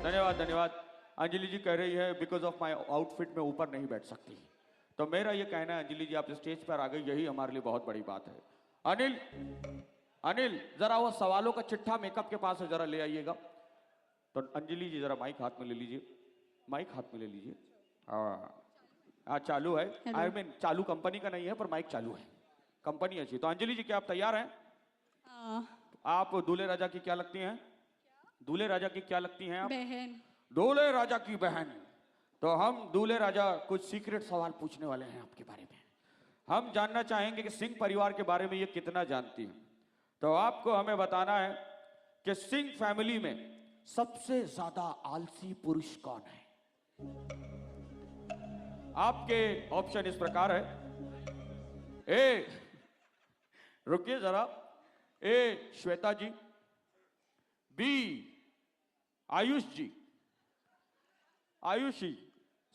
A: धन्यवाद धन्यवाद। अंजलि जी कह रही है बिकॉज ऑफ माई आउटफिट में ऊपर नहीं बैठ सकती। तो मेरा ये कहना है अंजलि जी आप स्टेज पर आ गई, यही हमारे लिए बहुत बड़ी बात है। अनिल, अनिल जरा वो सवालों का चिट्ठा मेकअप के पास है, जरा ले आइएगा। तो अंजलि जी जरा माइक हाथ में ले लीजिए, माइक हाथ में ले लीजिए। हाँ चालू है, आई मीन चालू कंपनी का नहीं है पर माइक चालू है, कंपनी अच्छी। तो अंजलि जी क्या आप तैयार हैं? आप दूल्हे राजा की क्या लगती हैं? दूल्हे राजा की क्या लगती हैं आप?
L: बहन।
A: दूल्हे राजा की बहन। तो हम दूल्हे राजा कुछ सीक्रेट सवाल पूछने वाले हैं आपके बारे में। हम जानना चाहेंगे कि सिंह परिवार के बारे में ये कितना जानती है। तो आपको हमें बताना है कि सिंह फैमिली में सबसे ज्यादा आलसी पुरुष कौन है। आपके ऑप्शन इस प्रकार है। ए, रुकिए जरा। ए श्वेता जी, बी आयुष जी, आयुषी,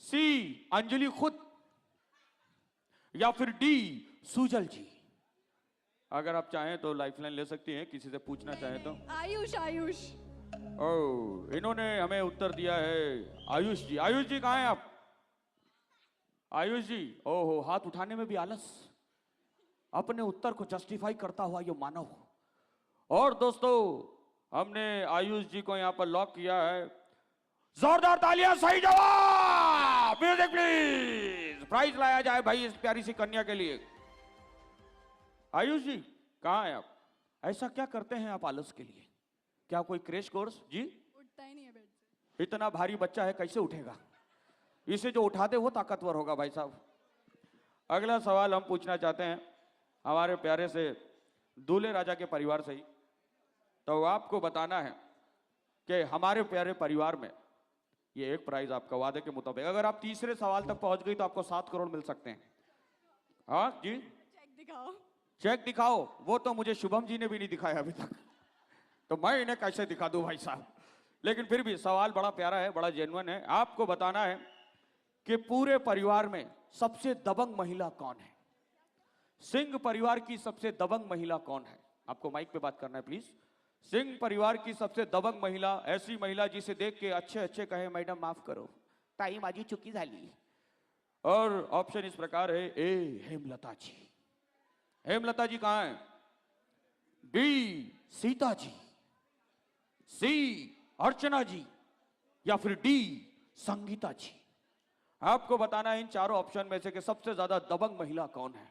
A: सी अंजलि खुद, या फिर डी सुजल जी। अगर आप चाहें तो लाइफलाइन ले सकती हैं, किसी से पूछना चाहें तो।
L: आयुष, आयुष।
A: ओह, इन्होंने हमें उत्तर दिया है आयुष जी। आयुष जी कहाँ हैं आप? आयुष जी, ओहो, हाथ उठाने में भी आलस, अपने उत्तर को जस्टिफाई करता हुआ ये मानव। और दोस्तों हमने आयुष जी को यहां पर लॉक किया है। जोरदार तालियां, सही जवाब। Music please. प्राइज लाया जाए भाई इस प्यारी सी कन्या के लिए। आयुष जी कहाँ हैं आप? ऐसा क्या करते हैं आप आलस के लिए? क्या कोई क्रैश कोर्स? जी
L: उठता ही नहीं है बेड से।
A: इतना भारी बच्चा है कैसे उठेगा? इसे जो उठा दे वो ताकतवर होगा भाई साहब। अगला सवाल हम पूछना चाहते हैं हमारे प्यारे से दूल्हे राजा के परिवार से ही। तो आपको बताना है कि हमारे प्यारे परिवार में ये एक प्राइज आपका वादे के मुताबिक, अगर आप तीसरे सवाल तक पहुंच गई तो आपको 7 करोड़ मिल सकते हैं। हाँ जी,
L: चेक दिखाओ।
A: चेक दिखाओ। वो तो मुझे शुभम जी ने भी नहीं दिखाया अभी तक, तो मैं इन्हें कैसे दिखा दूं भाई साहब। लेकिन फिर भी सवाल बड़ा प्यारा है, बड़ा जेन्युइन है। आपको बताना है कि पूरे परिवार में सबसे दबंग महिला कौन है। सिंह परिवार की सबसे दबंग महिला कौन है? आपको माइक पे बात करना है प्लीज। सिंह परिवार की सबसे दबंग महिला, ऐसी महिला जिसे देख के अच्छे अच्छे कहे मैडम माफ करो, ताई माझी चुकी झाली। और ऑप्शन इस प्रकार है। ए हेमलता जी। हेमलता जी कहां है? बी सीता जी, सी अर्चना जी, या फिर डी संगीता जी। आपको बताना है इन चारों ऑप्शन में से कि सबसे ज्यादा दबंग महिला कौन है।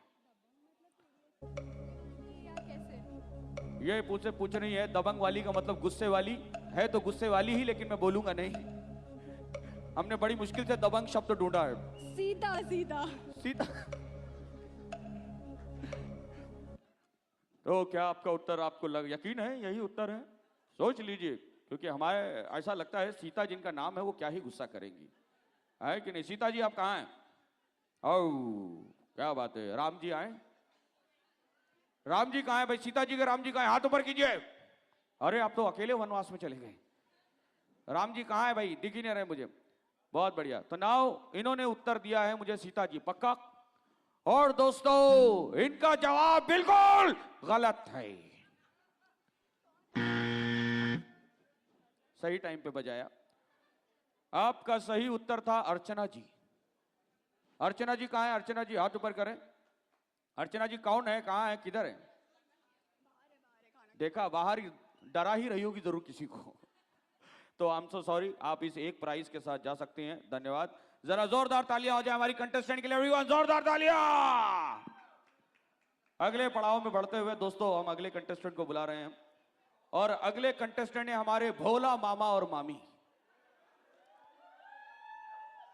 A: ये पूछ रही है दबंग वाली का मतलब गुस्से वाली है, तो गुस्से वाली ही, लेकिन मैं बोलूंगा नहीं। हमने बड़ी मुश्किल से दबंग शब्द ढूंढा है।
L: सीता, सीता,
A: सीता। तो क्या आपका उत्तर आपको यकीन है यही उत्तर है? सोच लीजिए, क्योंकि हमारे ऐसा लगता है सीता जिनका नाम है वो क्या ही गुस्सा करेंगी, है कि नहीं? सीता जी आप कहाँ हैं? ओ क्या बात है। राम जी आए? राम जी कहाँ है भाई? सीता जी के राम जी कहाँ है? हाथ ऊपर कीजिए। अरे आप तो अकेले वनवास में चले गए। राम जी कहाँ है भाई? दिख ही नहीं रहे मुझे। बहुत बढ़िया। तो नाउ इन्होंने उत्तर दिया है मुझे सीता जी, पक्का? और दोस्तों इनका जवाब बिल्कुल गलत है। सही टाइम पे बजाया। आपका सही उत्तर था अर्चना जी। अर्चना जी कहाँ है? अर्चना जी हाथ ऊपर करें। अर्चना जी कौन है, कहाँ है, किधर है? देखा, बाहर डरा ही रही होगी जरूर किसी को। तो आई एम सो सॉरी, आप इस एक प्राइज के साथ जा सकते हैं। धन्यवाद। जरा जोरदार तालियां हो जाए हमारी कंटेस्टेंट के लिए एवरीवन, जोरदार तालियां। अगले पड़ाव में बढ़ते हुए दोस्तों हम अगले कंटेस्टेंट को बुला रहे हैं और अगले कंटेस्टेंट है हमारे भोला मामा और मामी।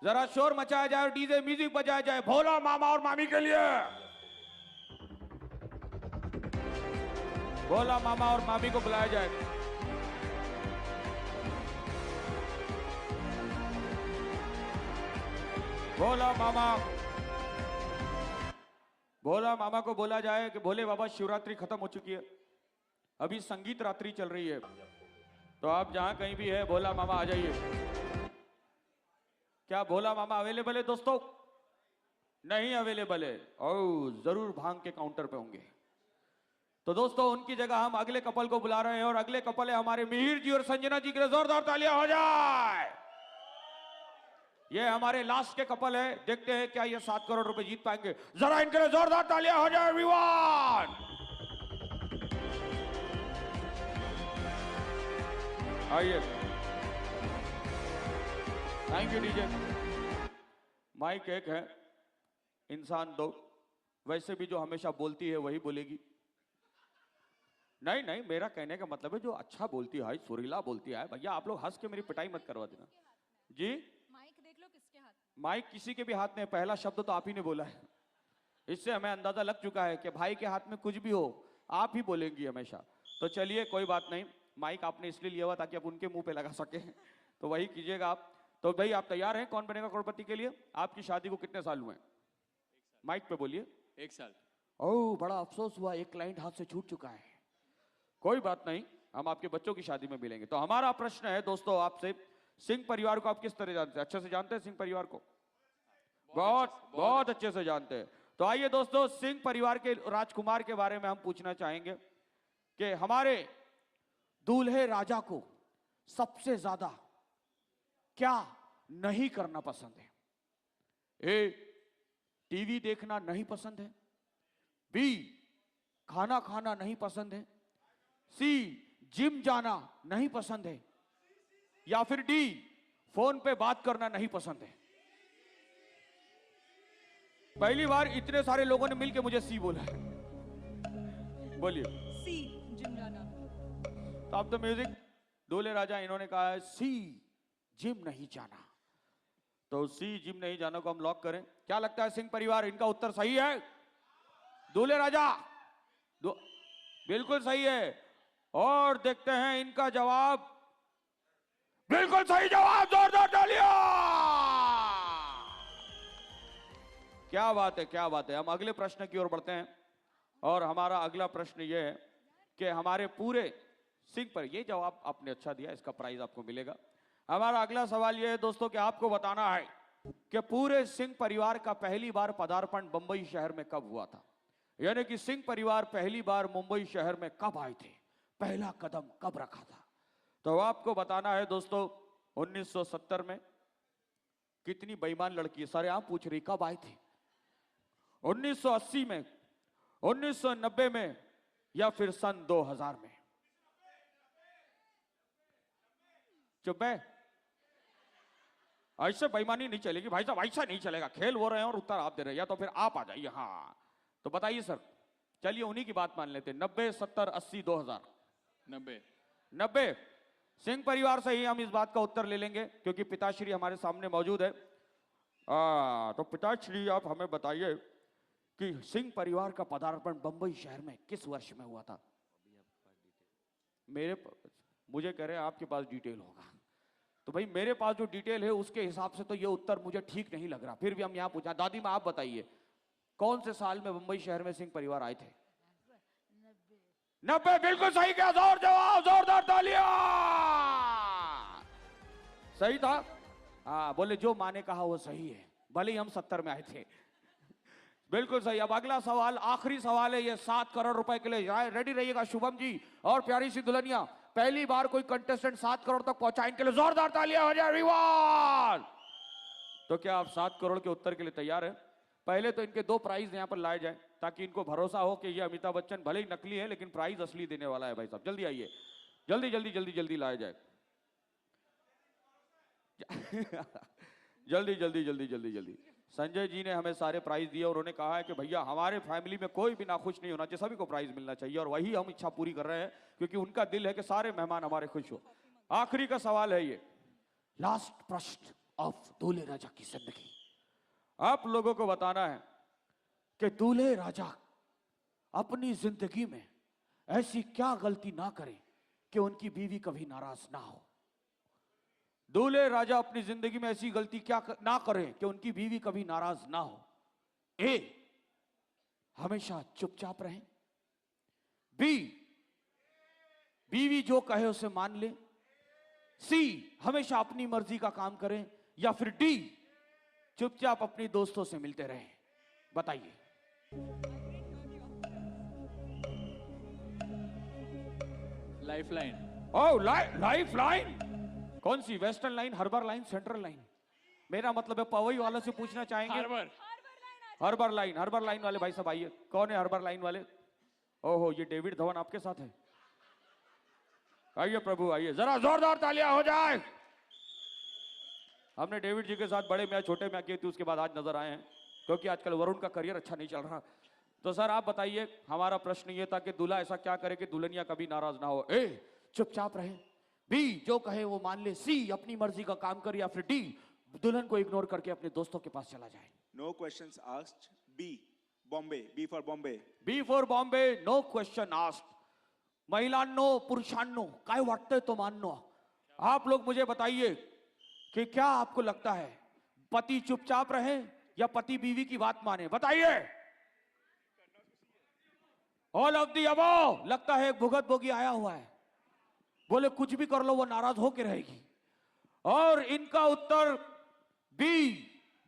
A: जरा शोर मचाया जाए और डीजे म्यूजिक बजाया जाए भोला मामा और मामी के लिए। भोला मामा और मामी को बुलाया जाए। भोला मामा को बोला जाए कि भोले बाबा शिवरात्रि खत्म हो चुकी है, अभी संगीत रात्रि चल रही है, तो आप जहां कहीं भी है भोला मामा आ जाइए। क्या भोला मामा अवेलेबल है दोस्तों? नहीं अवेलेबल है, और जरूर भांग के काउंटर पे होंगे। तो दोस्तों उनकी जगह हम अगले कपल को बुला रहे हैं और अगले कपल है हमारे मिहिर जी और संजना जी के लिए जोरदार तालियां हो जाए। ये हमारे लास्ट के कपल है, देखते हैं क्या ये 7 करोड़ रुपए जीत पाएंगे। जरा इनके लिए जोरदार तालियां हो जाए एवरीवन। आइए, थैंक यू डीजे। माइक एक है, इंसान दो, वैसे भी जो हमेशा बोलती है वही बोलेगी। नहीं नहीं, मेरा कहने का मतलब है जो अच्छा बोलती है, सुरीला बोलती है। भैया आप लोग हंस के मेरी पिटाई मत करवा देना जी।
L: माइक देख लो किसके हाथ में।
A: माइक किसी के भी हाथ में, पहला शब्द तो आप ही ने बोला है, इससे हमें अंदाजा लग चुका है कि भाई के हाथ में कुछ भी हो आप ही बोलेंगी हमेशा। तो चलिए कोई बात नहीं, माइक आपने इसलिए लिया हुआ ताकि आप उनके मुंह पे लगा सके, तो वही कीजिएगा आप। तो भाई आप तैयार हैं कौन बनेगा करोड़पति के लिए? आपकी शादी को कितने साल हुए? माइक पे बोलिए।
M: 1 साल।
A: ओह बड़ा अफसोस हुआ, एक क्लाइंट हाथ से छूट चुका है। कोई बात नहीं, हम आपके बच्चों की शादी में मिलेंगे। तो हमारा प्रश्न है दोस्तों आपसे, सिंह परिवार को आप किस तरह जानते हैं? अच्छे से जानते हैं सिंह परिवार को? बहुत अच्छे से जानते हैं। तो आइए दोस्तों, सिंह परिवार के राजकुमार के बारे में हम पूछना चाहेंगे कि हमारे दूल्हे राजा को सबसे ज्यादा क्या नहीं करना पसंद है? ए, टीवी देखना नहीं पसंद है, बी, खाना खाना नहीं पसंद है, सी, जिम जाना नहीं पसंद है, या फिर डी, फोन पे बात करना नहीं पसंद है। पहली बार इतने सारे लोगों ने मिलके मुझे सी बोला है, बोलिए।
L: सी, जिम जाना।
A: तो आप तो म्यूजिक, दूल्हे राजा इन्होंने कहा है सी, जिम नहीं जाना। तो सी, जिम नहीं जाना को हम लॉक करें। क्या लगता है सिंह परिवार, इनका उत्तर सही है? दूल्हे राजा बिल्कुल सही है, और देखते हैं इनका जवाब। बिल्कुल सही जवाब, जोरदार तालियां। क्या बात है, क्या बात है। हम अगले प्रश्न की ओर बढ़ते हैं और हमारा अगला प्रश्न यह है कि हमारे पूरे सिंह पर, ये जवाब आपने अच्छा दिया, इसका प्राइज आपको मिलेगा। हमारा अगला सवाल यह है दोस्तों कि आपको बताना है कि पूरे सिंह परिवार का पहली बार पदार्पण मुंबई शहर में कब हुआ था? यानी कि सिंह परिवार पहली बार मुंबई शहर में कब आए थे, पहला कदम कब रखा था? तो आपको बताना है दोस्तों 1970 में। कितनी बेईमान लड़की है, सारे आप पूछ रही कब आए थे? 1980 में, 1990 में, या फिर सन 2000 में? चुप है, ऐसे बेईमानी नहीं चलेगी भाई साहब, ऐसा नहीं चलेगा। खेल हो रहे हैं और उत्तर आप दे रहे हैं, या तो फिर आप आ जाइए। हाँ तो बताइए सर, चलिए उन्हीं की बात मान लेते हैं। 90, 70, 80, 2000? 90। सिंह परिवार से ही हम इस बात का उत्तर ले लेंगे क्योंकि पिताश्री हमारे सामने मौजूद है। तो पिताश्री आप हमें बताइए कि सिंह परिवार का पदार्पण बंबई शहर में किस वर्ष में हुआ था? मुझे कह रहे हैं आपके पास डिटेल होगा, तो भाई मेरे पास जो डिटेल है उसके हिसाब से तो ये उत्तर मुझे ठीक नहीं लग रहा। फिर भी हम यहाँ पूछा, दादी माँ आप बताइए कौन से साल में मुंबई शहर में सिंह परिवार आए थे? 90। बिल्कुल सही क्या, जोर जवाब, जोरदार तालियां। सही था। हाँ बोले जो माँ ने कहा वो सही है, भले ही हम 70 में आए थे। बिल्कुल सही। अब अगला सवाल, आखिरी सवाल है, ये 7 करोड़ रुपए के लिए रेडी रहिएगा शुभम जी और प्यारी सी दुल्हनिया। पहली बार कोई कंटेस्टेंट 7 करोड़ तक पहुंचा, इनके लिए जोरदार तालियां हो जाए एवरीवन। तो क्या आप 7 करोड़ के उत्तर के लिए तैयार हैं? पहले तो इनके 2 प्राइज यहां पर लाए जाए ताकि इनको भरोसा हो कि ये अमिताभ बच्चन भले ही नकली है लेकिन प्राइज असली देने वाला है। भाई साहब जल्दी आइए, जल्दी जल्दी जल्दी जल्दी लाया जाए। जल्दी जल्दी जल्दी जल्दी जल्दी। संजय जी ने हमें सारे प्राइज दिए और उन्होंने कहा है कि भैया हमारे फैमिली में कोई भी नाखुश नहीं होना चाहिए, सभी को प्राइज मिलना चाहिए, और वही हम इच्छा पूरी कर रहे हैं क्योंकि उनका दिल है कि सारे मेहमान हमारे खुश हो। आखिरी का सवाल है ये, लास्ट प्रश्न ऑफ दूल्हे राजा की जिंदगी। आप लोगों को बताना है कि दूल्हे राजा अपनी जिंदगी में ऐसी क्या गलती ना करें कि उनकी बीवी कभी नाराज ना हो। दूल्हे राजा अपनी जिंदगी में ऐसी गलती क्या ना करें कि उनकी बीवी कभी नाराज ना हो। ए, हमेशा चुपचाप रहें। बी, बीवी जो कहे उसे मान ले। सी, हमेशा अपनी मर्जी का काम करें। या फिर डी, चुपचाप अपनी दोस्तों से मिलते रहें। बताइए।
D: Life line.
A: Oh, life line. कौन सी? Western line, harbour line, central line? मेरा मतलब है पवई वालों से पूछना चाहेंगे। Harbour line. हार्बर लाइन वाले भाई साहब आइए। कौन है हार्बर लाइन वाले? ओहो, ये डेविड धवन आपके साथ है। आइए प्रभु आइए, जरा जोरदार तालियां हो जाए। हमने डेविड जी के साथ बड़े मियाँ छोटे मियाँ किए थे, उसके बाद आज नजर आए हैं क्योंकि आजकल वरुण का करियर अच्छा नहीं चल रहा। तो सर आप बताइए, हमारा प्रश्न ये था कि दूल्हा ऐसा क्या करे कि दुल्हनिया कभी नाराज ना हो। ए, चुपचाप रहे। बी, जो कहे वो मान ले। सी, अपनी मर्जी का काम करे। या फिर डी, दुल्हन को इग्नोर करके अपने दोस्तों के पास चला जाए।
I: No questions asked. B, Bombay. B for Bombay.
A: B for Bombay, no question asked. महिलांनो, पुरुषांनो, काय वाटतंय तो माननो। आप लोग मुझे बताइए कि क्या आपको लगता है, पति चुपचाप रहे या पति बीवी की बात माने? बताइए। All of the above. लगता है एक भुगत भोगी आया हुआ है, बोले कुछ भी कर लो वो नाराज होकर रहेगी। और इनका उत्तर बी,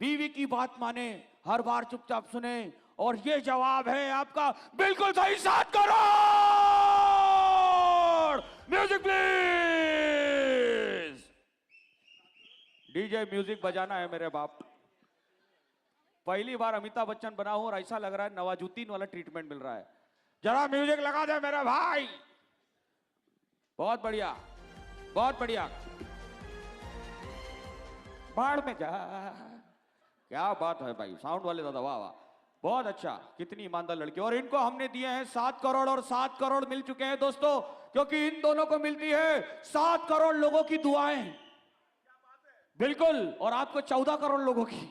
A: बीवी की बात माने, हर बार चुपचाप सुने। और ये जवाब है आपका बिल्कुल सही। 7 crore. Music please. DJ music बजाना है मेरे बाप। पहली बार अमिताभ बच्चन बना हूं और ऐसा लग रहा है नवाजुद्दीन वाला ट्रीटमेंट मिल रहा है। जरा म्यूजिक लगा दे मेरे भाई। बहुत बढ़िया, बहुत बढ़िया। बाढ़ में जा। क्या बात है भाई, साउंड वाले दादा, वाह वाह, बहुत अच्छा। कितनी ईमानदार लड़की। और इनको हमने दिए हैं 7 करोड़ और 7 करोड़ मिल चुके हैं दोस्तों, क्योंकि इन दोनों को मिलती है 7 करोड़ लोगों की दुआएं। बिल्कुल। और आपको 14 करोड़ लोगों की।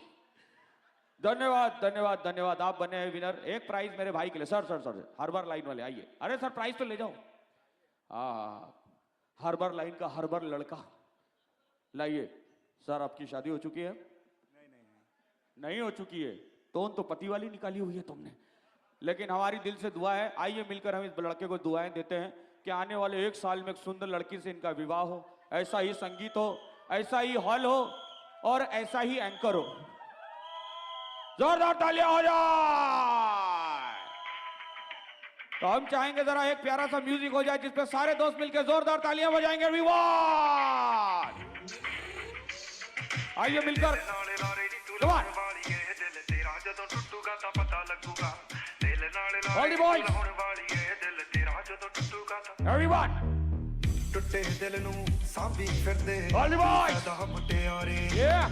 A: धन्यवाद धन्यवाद धन्यवाद, आप बने हैं विनर। एक प्राइज मेरे भाई के लिए। सर हार्बर लाइन वाले आइए। अरे सर प्राइज तो ले जाओ। हार्बर लाइन का हार्बर लड़का लाइए। सर आपकी शादी हो चुकी है? नहीं हो चुकी है। टोन तो पति वाली निकाली हुई है तुमने, लेकिन हमारी दिल से दुआ है। आइए मिलकर हम इस लड़के को दुआएं देते हैं कि आने वाले 1 साल में एक सुंदर लड़की से इनका विवाह हो, ऐसा ही संगीत हो, ऐसा ही हॉल हो और ऐसा ही एंकर हो। जोरदार तालियां हो जाए। तो हम चाहेंगे जरा एक प्यारा सा म्यूजिक हो जाए जिसपे सारे दोस्त मिलकर जोरदार तालियां बजाएंगे। एवरीवन आइए मिलकर। All the boys. Everyone.
K: टुੱਟੇ ਦਿਲ ਨੂੰ ਸਾਂਭੀ ਫਿਰਦੇ
A: All the boys.
K: The ਮੁਟਿਆਰੇ
A: Yeah.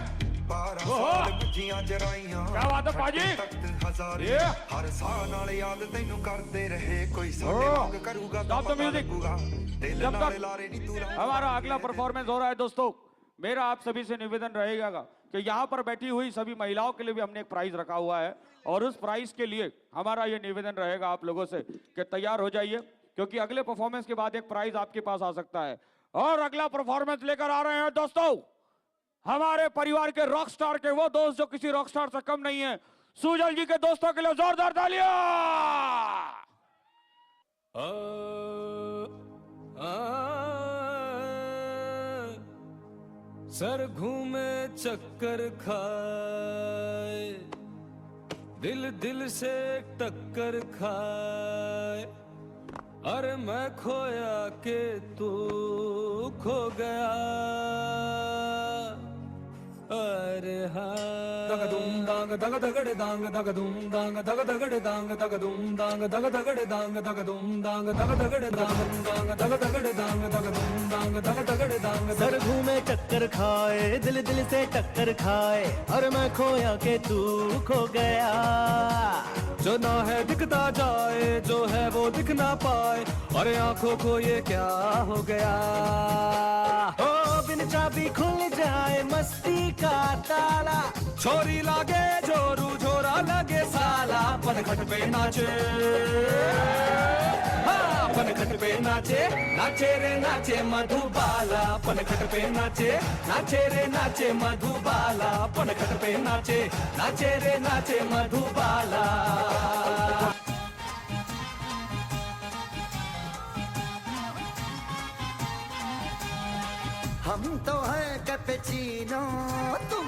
K: 12 ਸਾਲ ਬੁੱਝੀਆਂ ਜਰਾਈਆਂ।
A: क्या बात है पाजी?
K: ਤਖਤ ਹਜ਼ਾਰੇ
A: Yeah.
K: ਹਰ ਸਾਹ ਨਾਲ ਯਾਦ ਤੈਨੂੰ ਕਰਦੇ ਰਹੇ। ਕੋਈ ਸਾਡੇ
A: Oh.
K: ਵਾਂਗ ਕਰੂਗਾ
A: Stop the music.
K: ਦਿਲ
A: जब
K: ਨਾਲ
A: तक
K: ਲਾਰੇ ਨੀ ਤੂੰ
A: हमारा अगला परफॉर्मेंस हो रहा है दोस्तों, मेरा आप सभी से निवेदन रहेगा कि यहाँ पर बैठी हुई सभी महिलाओं के लिए भी हमने एक प्राइज रखा हुआ है। और उस प्राइज के लिए हमारा ये निवेदन रहेगा आप लोगों से कि तैयार हो जाइए, क्योंकि अगले परफॉर्मेंस के बाद एक प्राइज आपके पास आ सकता है। और अगला परफॉर्मेंस लेकर आ रहे हैं दोस्तों हमारे परिवार के रॉक स्टार के वो दोस्त जो किसी रॉक स्टार से कम नहीं है। सुजल जी के दोस्तों के लिए जोरदार तालियां।
B: सर घूमे चक्कर खाए, दिल दिल से टक्कर खाए। अरे मैं खोया के तू खो गया। अरे हाँ दग दगड़े दांग दग धूम दांग दग दगड़े दांग दग धूम दांग दग दगड़े दांग दग धूम दांग दग दगड़े दांग दग दगड़े दांग दग धूम दांग दग दगड़े दांग।
H: सर घूमे चक्कर खाए दिल दिल से टक्कर खाए और मैं खोया के तू खो गया।
B: जो ना है दिखता जाए जो है वो दिख ना पाए और आंखों को ये क्या हो गया।
H: ओ बिन चाबी खुल जाए मस्ती का ताला
B: छोरी लागे जोरू झोरा लगे साला पनखट पे नाचे हाँ पनखट पे नाचे नाचे रे नाचे मधुबाला पनखट पे नाचे रे नाचे मधुबाला पनखट पे नाचे रे नाचे मधुबाला।
H: हम तो हैं कैपेचिनो तुम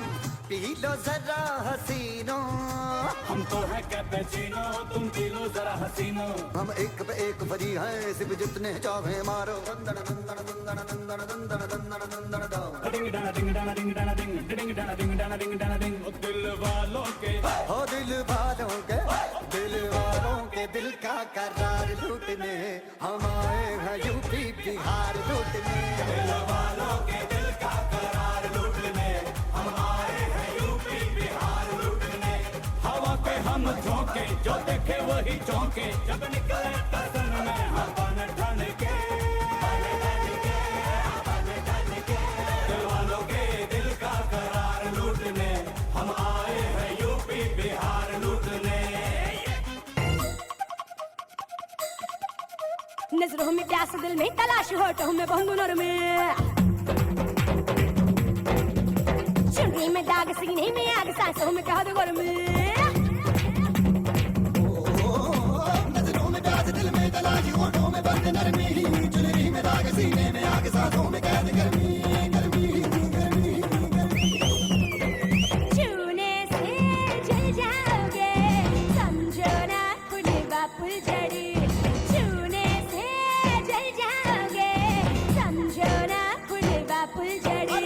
H: पी लो जरा हसीनो।
B: हम तो है कैपेचिनो तुम पी लो जरा हसीनो।
H: हम एक पे एक भरी है सिर्फ जितने चाहे मारो। दंदन दंदन दंदन दंदन दंदन दंदन दंदन दो।
B: डिंग डाना डिंग डाना डिंग डाना डिंग डिंग डाना डिंग डाना डिंग डाना डिंग। दिल वालों के
H: हो दिल वालों के दिल का करार लूटने हम आए हैं यूपी बिहार लूटने।
B: दिल वालों के दिल का करार लूटने हम आए हैं यूपी बिहार लूटने। हवा पे हम झोंके जो देखे वही चौंके जब निकले टसन में हम बन ठन के। दिल वालों के दिल का करार लूटने हम आए हैं यूपी बिहार लूटने।
F: नजरों में प्यास दिल में तलाश होठों में भंगुनर में चुनरी में दाग सीने में आग सांसों में कहा गोर में।
H: नजरों में प्यास दिल में तलाश होठों में बंद नरमी चुनरी में दाग सीने में आग सांसों में कैद गर्मी गर्मी गर्मी गर्मी।
F: छूने से जल जाओगे समझो ना फुलवा फुलझड़ी। छूने से जल जाओगे समझो ना फुलवा फुलझड़ी।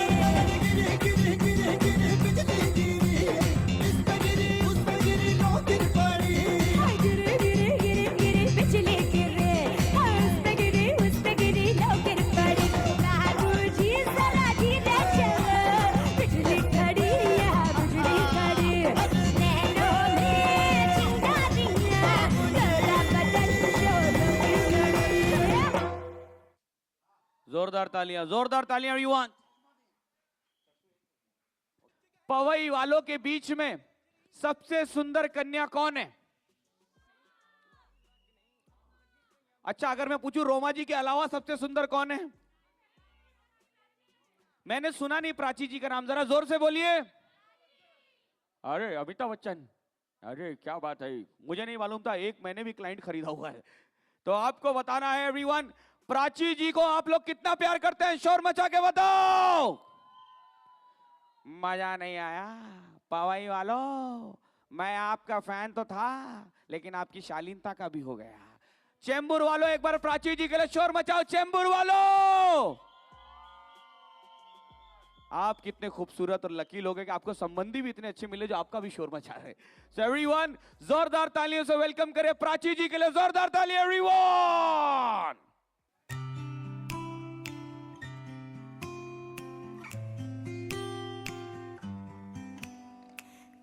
A: जोरदार तालियां एवरीवन। पवई वालों के बीच में सबसे सुंदर कन्या कौन है? अच्छा अगर मैं पूछूं रोमा जी के अलावा सबसे सुंदर कौन है? मैंने सुना नहीं प्राची जी का नाम, जरा जोर से बोलिए। अरे अमिताभ बच्चन, अरे क्या बात है, मुझे नहीं मालूम था, एक मैंने भी क्लाइंट खरीदा हुआ है। तो आपको बताना है एवरीवन, प्राची जी को आप लोग कितना प्यार करते हैं, शोर मचा के बताओ। मजा नहीं आया पवई वालों, मैं आपका फैन तो था लेकिन आपकी शालीनता का भी हो गया। चेंबूर वालों एक बार प्राची जी के लिए शोर मचाओ। चेंबूर वालों, आप कितने खूबसूरत और लकी लोग हैं कि आपको संबंधी भी इतने अच्छे मिले जो आपका भी शोर मचा रहे। सो एवरीवन जोरदार तालियों से वेलकम करें प्राची जी के लिए, जोरदार तालियां एवरीवन।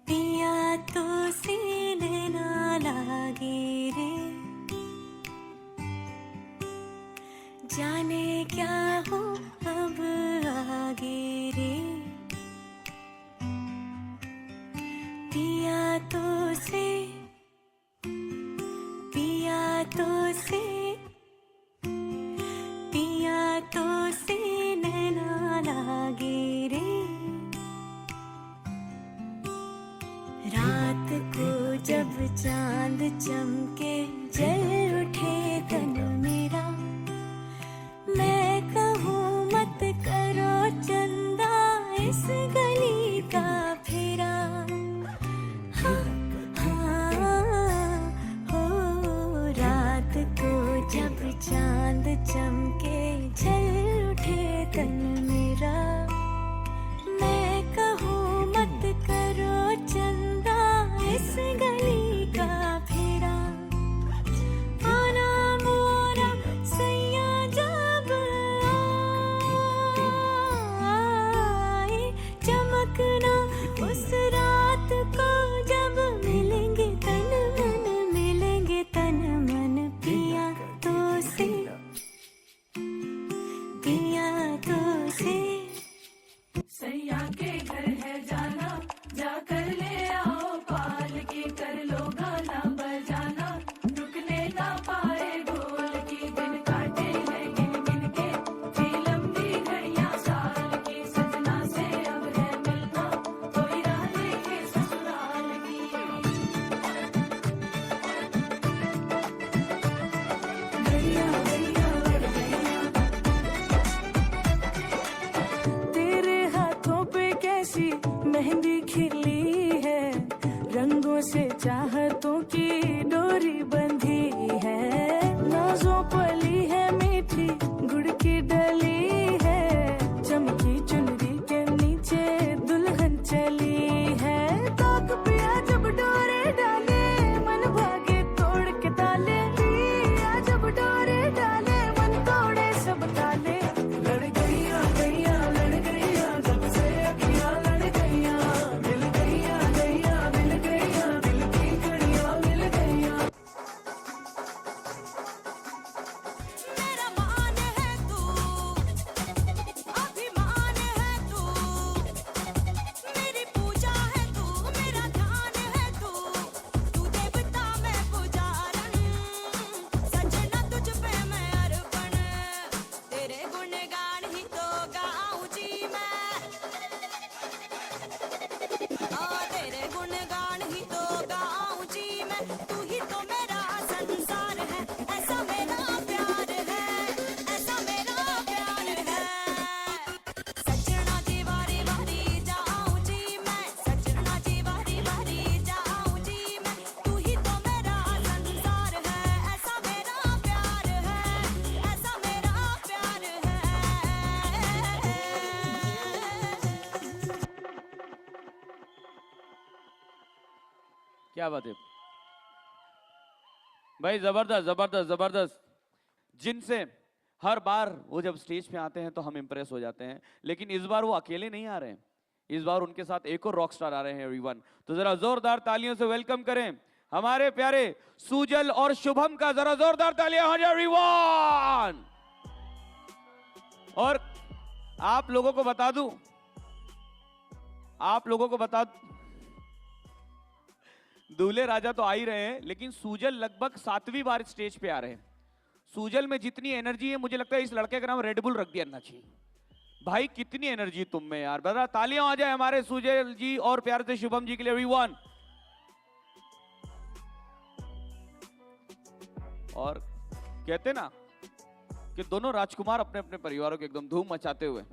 E: पिया तो सीने ना लागे रे, जाने क्या हो अब आगे रे। पिया तो से पिया तो से पिया तो सीने ना लागे रे। रात को जब चांद चमके जल उठे तन मेरा, मैं कहूँ मत करो चंदा इस गली का फेरा। हाँ हाँ हो रात को जब चांद चमके जल उठे तन मेरा, मैं कहूँ मत करो चंदा
A: क्या बात है भाई, जबरदस्त जबरदस्त जबरदस्त। जिनसे हर बार वो जब स्टेज पे आते हैं तो हम इंप्रेस हो जाते हैं, लेकिन इस बार वो अकेले नहीं आ रहे हैं, इस बार उनके साथ एक और रॉक स्टार आ रहे हैं एवरीवन। तो जरा जोरदार तालियों से वेलकम करें हमारे प्यारे सुजल और शुभम का, जरा जोरदार तालियां हो जाए एवरीवन। और आप लोगों को बता दूं, दूल्हे राजा तो आ ही रहे हैं, लेकिन सुजल लगभग 7वीं बार स्टेज पे आ रहे हैं। सुजल में जितनी एनर्जी है, मुझे लगता है इस लड़के का नाम रेडबुल रख दिया चाहिए। भाई कितनी एनर्जी तुम में यार, बता तालियां आ जाए हमारे सुजल जी और प्यार से शुभम जी के लिए एवरीवन। और कहते ना कि दोनों राजकुमार अपने अपने परिवारों के एकदम धूम मचाते हुए।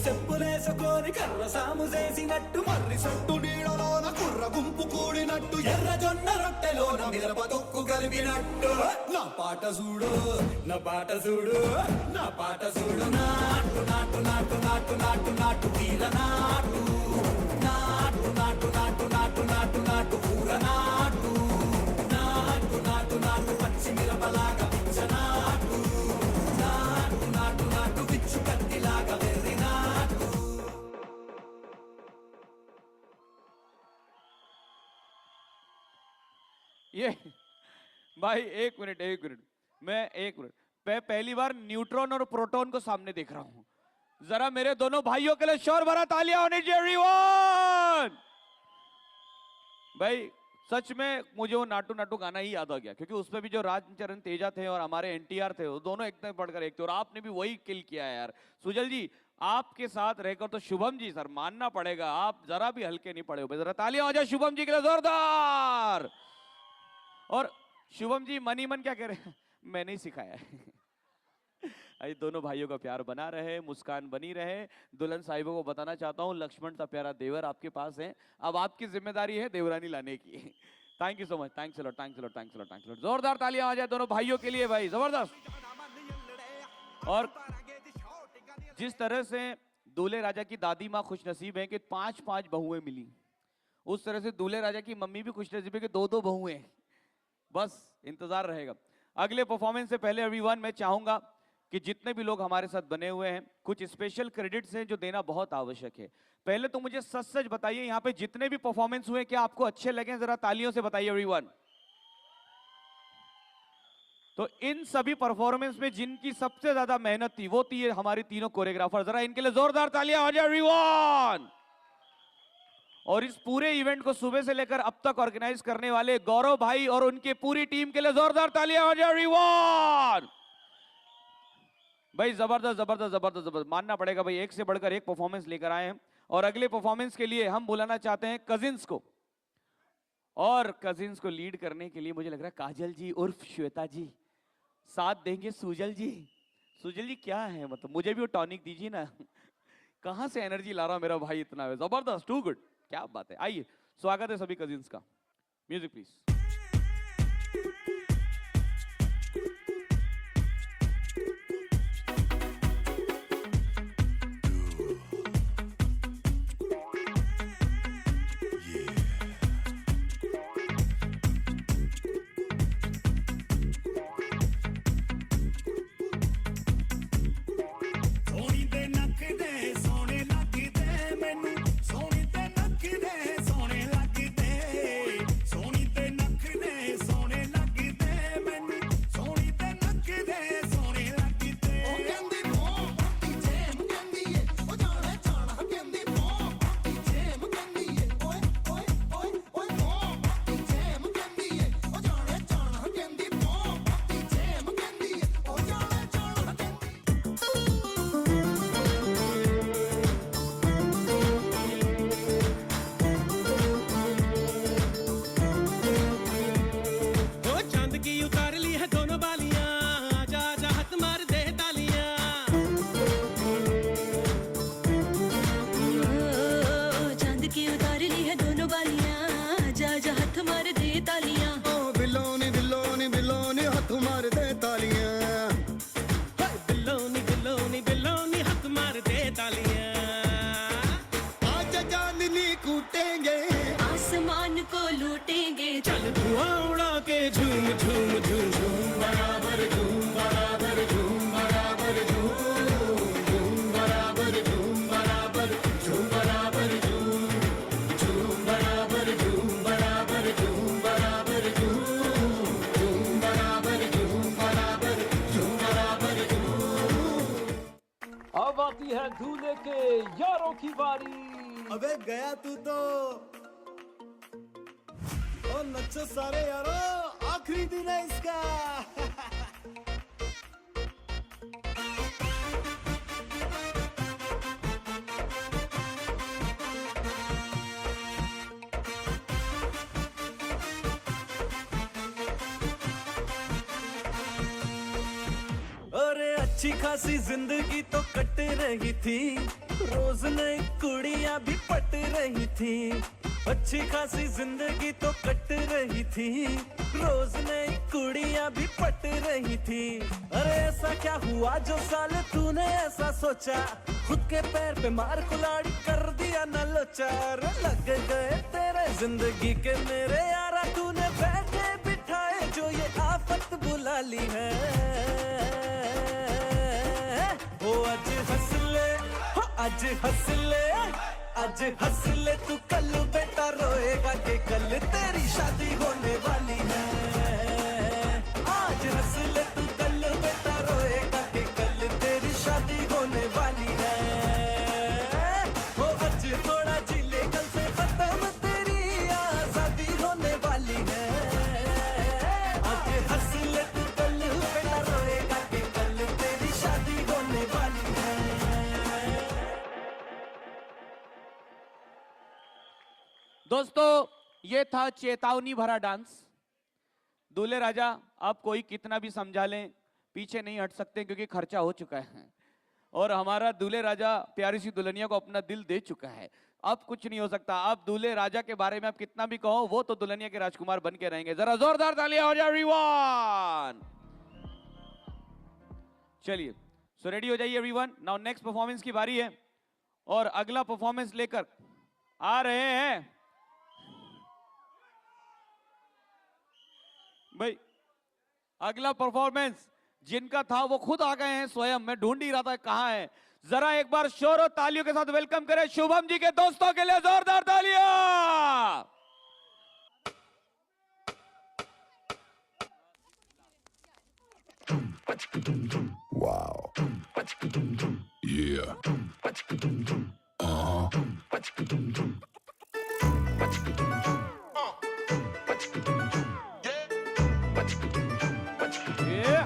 B: చెప్పులేసుకొని కర్ర సాము చేసినట్టు మర్రి సొట్టు నీడలోన కుర్ర గుంపు కూడినట్టు ఎర్ర జొన్న రొట్టెలోన మిరప తొక్కు కలిపినట్టు నా పాట చూడు నా పాట చూడు నా పాట చూడు నాటు నాటు నాటు నాటు నాటు నాటు తీర నాటు నాటు నాటు నాటు నాటు నాటు నాటు కూర నాటు నాటు నాటు నాటు పచ్చి మిరపలాగా పిచ్చ నాటు నాటు నాటు నాటు పిచ్చు కత్తిలాగా వెర్రి నాటు।
A: ये भाई एक मिनट मैं पहली बार न्यूट्रॉन और प्रोटॉन को सामने देख रहा हूं। जरा मेरे दोनों भाइयों के लिए शोर भरा तालियां होनी चाहिए एवरीवन। भाई सच में मुझे वो नाटू नाटू गाना ही याद आ गया, क्योंकि उसमें भी जो राजचरण तेजा थे और हमारे एनटीआर थे, वो दोनों एकदम बढ़कर एक थे, और आपने भी वही किल किया है यार। सुजल जी आपके साथ रहकर तो शुभम जी सर मानना पड़ेगा, आप जरा भी हल्के नहीं पड़े हो। जरा तालियां हो जाए शुभम जी के लिए जोरदार। और शुभम जी मनी मन क्या कह रहे हैं, मैंने ही सिखाया है। अरे दोनों भाइयों का प्यार बना रहे, मुस्कान बनी रहे। दुल्हन साहिबों को बताना चाहता हूँ, लक्ष्मण सा प्यारा देवर आपके पास है, अब आपकी जिम्मेदारी है देवरानी लाने की। Thank you so much, thanks a lot, thanks a lot, thanks a lot, thanks a lot. जोरदार तालियां आ जाए दोनों भाइयों के लिए भाई, जबरदस्त। और जिस तरह से दूल्हे राजा की दादी माँ खुश नसीब है कि 5-5 बहुएं मिली, उस तरह से दूल्हे राजा की मम्मी भी खुश नसीब है कि 2-2 बहुएं। बस इंतजार रहेगा। अगले परफॉर्मेंस से पहले एवरीवन मैं चाहूंगा कि जितने भी लोग हमारे साथ बने हुए हैं, कुछ स्पेशल क्रेडिट्स हैं जो देना बहुत आवश्यक है। पहले तो मुझे सच सच बताइए, यहाँ पे जितने भी परफॉर्मेंस हुए क्या आपको अच्छे लगे, जरा तालियों से बताइए एवरीवन। तो इन सभी परफॉर्मेंस में जिनकी सबसे ज्यादा मेहनत थी वो थी हमारी तीनों कोरियोग्राफर, जरा इनके लिए जोरदार तालियां हो जाए एवरीवन। और इस पूरे इवेंट को सुबह से लेकर अब तक ऑर्गेनाइज करने वाले गौरव भाई और उनकी पूरी टीम के लिए जोरदार तालियां हो जाए एवरीवन। भाई जबरदस्त जबरदस्त जबरदस्त जबरदस्त, मानना पड़ेगा भाई, एक से बढ़कर एक परफॉर्मेंस लेकर आए हैं। और अगले परफॉर्मेंस के लिए हम बुलाना चाहते हैं कजिन्स को, और कजिन्स को लीड करने के लिए मुझे लग रहा है काजल जी उर्फ श्वेता जी साथ देंगे सुजल जी। सुजल जी क्या है, मतलब मुझे भी वो टॉनिक दीजिए ना, कहां से एनर्जी ला रहा मेरा भाई इतना, जबरदस्त, टू गुड, क्या बात है। आइए स्वागत है सभी कजिन्स का, म्यूजिक प्लीज।
B: ਸੋਹਣੀ ਤੇ ਨੱਕ ਦੇ झूम झूम झूम झूम बराबर झूम बराबर झूम बराबर झूम झूम बराबर झूम बराबर झूम बराबर झूम झूम बराबर झूम बराबर झूम बराबर झूम झूम बराबर झूम बराबर झूम बराबर झूम।
D: अब आती है दूल्हे के यारों की बारी।
J: अबे गया तू तो। ओ नचो सारे यारो, आखिरी दिन है इसका।
B: अरे अच्छी खासी जिंदगी तो कट रही थी, रोज नई कुड़ियां भी पट रही थी। अच्छी खासी जिंदगी तो कट रही थी, रोज नई कुड़ियां भी पट रही थी। अरे ऐसा क्या हुआ जो साल तूने ऐसा सोचा, खुद के पैर पे मार कुल्हाड़ी कर दिया न लोचा। अरे लग गए तेरे जिंदगी के मेरे यारा, तूने बैठे बिठाए जो ये आफत बुला ली है। ओ आज हंस ले, हो आज हंस ले, आज हंस ले तू, कल बेटा रोएगा कि कल तेरी शादी होने वाली है। आज हंस ले तू, कल बेटा रोएगा कि कल तेरी शादी होने वाली है। ओ आज थोड़ा जी ले, कल से खत्म तेरी आजादी होने वाली है। आज हंस ले तू, कल बेटा रोएगा कि कल तेरी शादी होने वाली है।
A: दोस्तों, ये था चेतावनी भरा डांस। दूल्हे राजा, आप कोई कितना भी समझा लें, पीछे नहीं हट सकते क्योंकि खर्चा हो चुका है और हमारा दूल्हे राजा प्यारी सी दुल्हनिया को अपना दिल दे चुका है। अब कुछ नहीं हो सकता। आप दूल्हे राजा के बारे में आप कितना भी कहो, वो तो दुल्हनिया के राजकुमार बन के रहेंगे। जरा जोरदार तालियां हो जाए एवरीवन। चलिए, सो रेडी हो जाइए एवरीवन। नाउ नेक्स्ट परफॉर्मेंस की बारी है और अगला परफॉर्मेंस लेकर आ रहे हैं भाई। अगला परफॉर्मेंस जिनका था वो खुद आ गए हैं स्वयं। मैं ढूंढ ही रहा था कहां है। जरा एक बार शोर और तालियों के साथ वेलकम करें शुभम जी के दोस्तों के लिए। जोरदार तालियां।
B: Wow. Yeah.
A: Yeah.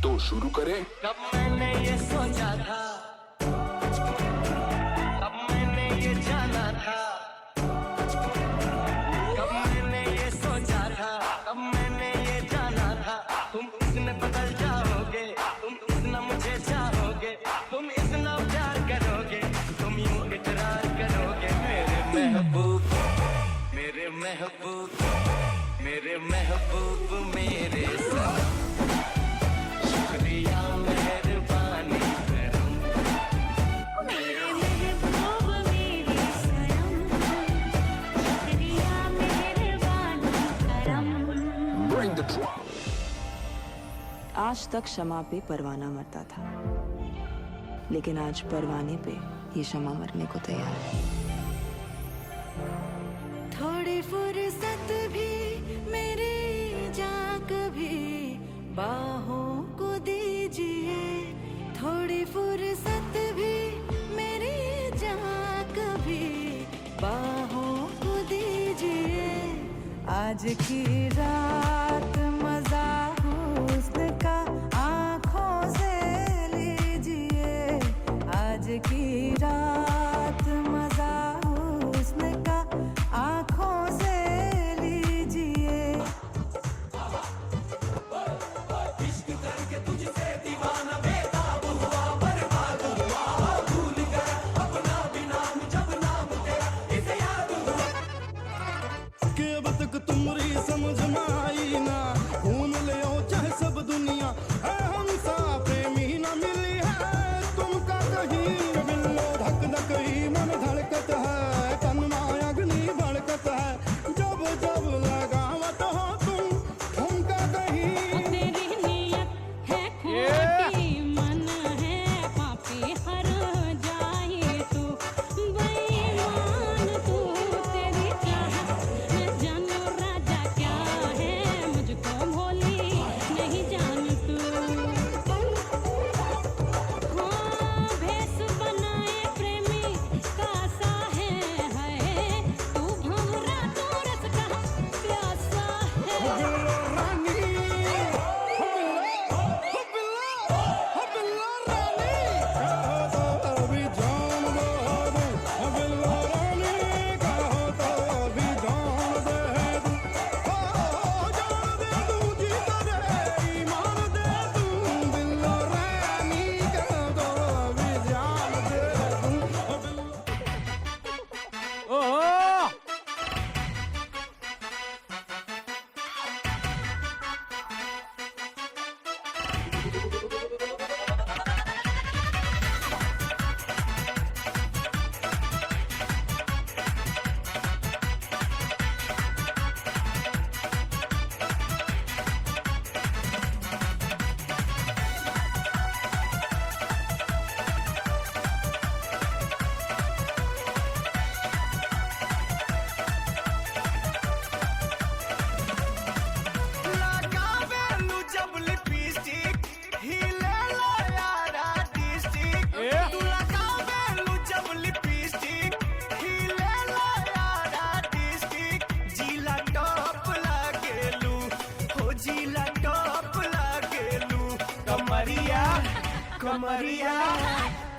B: तो शुरू करें।
C: कब मैंने ये सोचा था, कब मैंने ये जाना था, कब मैंने ये सोचा था, कब मैंने ये जाना था। तुम इसमें बदल जाओगे, तुम इतना मुझे चाहोगे, तुम इतना प्यार करोगे, तुम यूं इकरार करोगे। मेरे महबूब, मेरे महबूब, मेरे महबूब, मेरे सनम। शुक्रिया मेहरबानी करम, मेरे महबूब मेरे सनम। शुक्रिया मेहरबानी करम।
M: आज तक शमा पे परवाना मरता था, लेकिन आज परवाने पे ये शमा मरने को तैयार है।
C: थोड़ी फुर्सत भी मेरी जा कभी बाहों को दीजिए, थोड़ी फुर्सत भी मेरी जा कभी बाहों को दीजिए। आज की रात मजा हुस्न का आँखों से लीजिए, आज की रात मजा हुस्न का आँखों से लीजिए।
H: कमरिया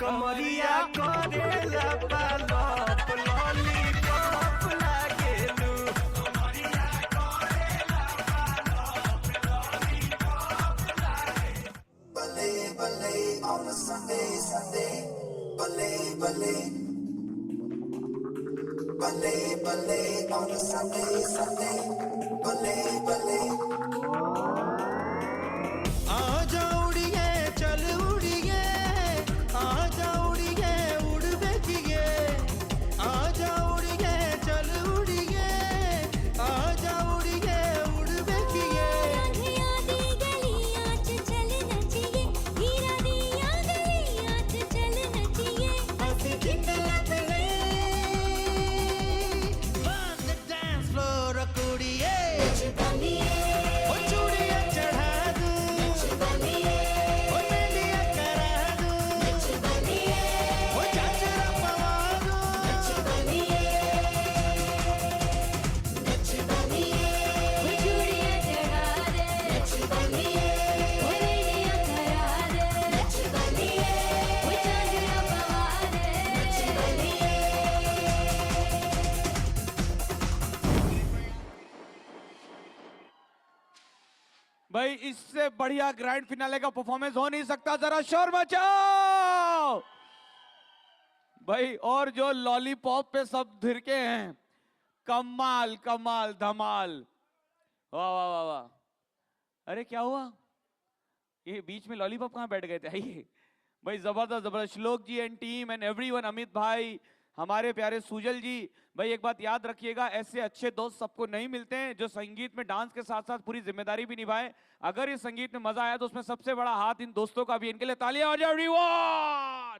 H: कमरिया करेला पालप लॉलीपॉप लागेलू बल्ले बल्ले on a Sunday Sunday बल्ले बल्ले बल्ले बल्ले on a Sunday Sunday बल्ले बल्ले आजा उड़िए चल उड़िए आजा उड़िए उड़बे किए आजा उड़िए चल उड़िए आजा उड़िए उड़बे किए डांस फ्लोर कुड़िए ओ चूड़िया चढ़ा दूं ओ मेलिया करा दूं ओ चाचरा पवा दूं
A: भाई इससे बढ़िया ग्रैंड फिनाले का परफॉर्मेंस हो नहीं सकता, जरा शोर मचाओ भाई। और जो लॉलीपॉप पे सब धिरके हैं, कमाल कमाल धमाल, वाह वाह वाह वाह। अरे क्या हुआ, ये बीच में लॉलीपॉप कहाँ बैठ गए थे? आइए भाई, जबरदस्त जबरदस्त। Shlok ji and team and everyone, Amit भाई, हमारे प्यारे सुजल जी। भाई एक बात याद रखिएगा, ऐसे अच्छे दोस्त सबको नहीं मिलते हैं जो संगीत में डांस के साथ साथ पूरी जिम्मेदारी भी निभाए। अगर इस संगीत में मजा आया तो उसमें सबसे बड़ा हाथ इन दोस्तों का भी। इनके लिए तालियां हो जाए एवरीवन।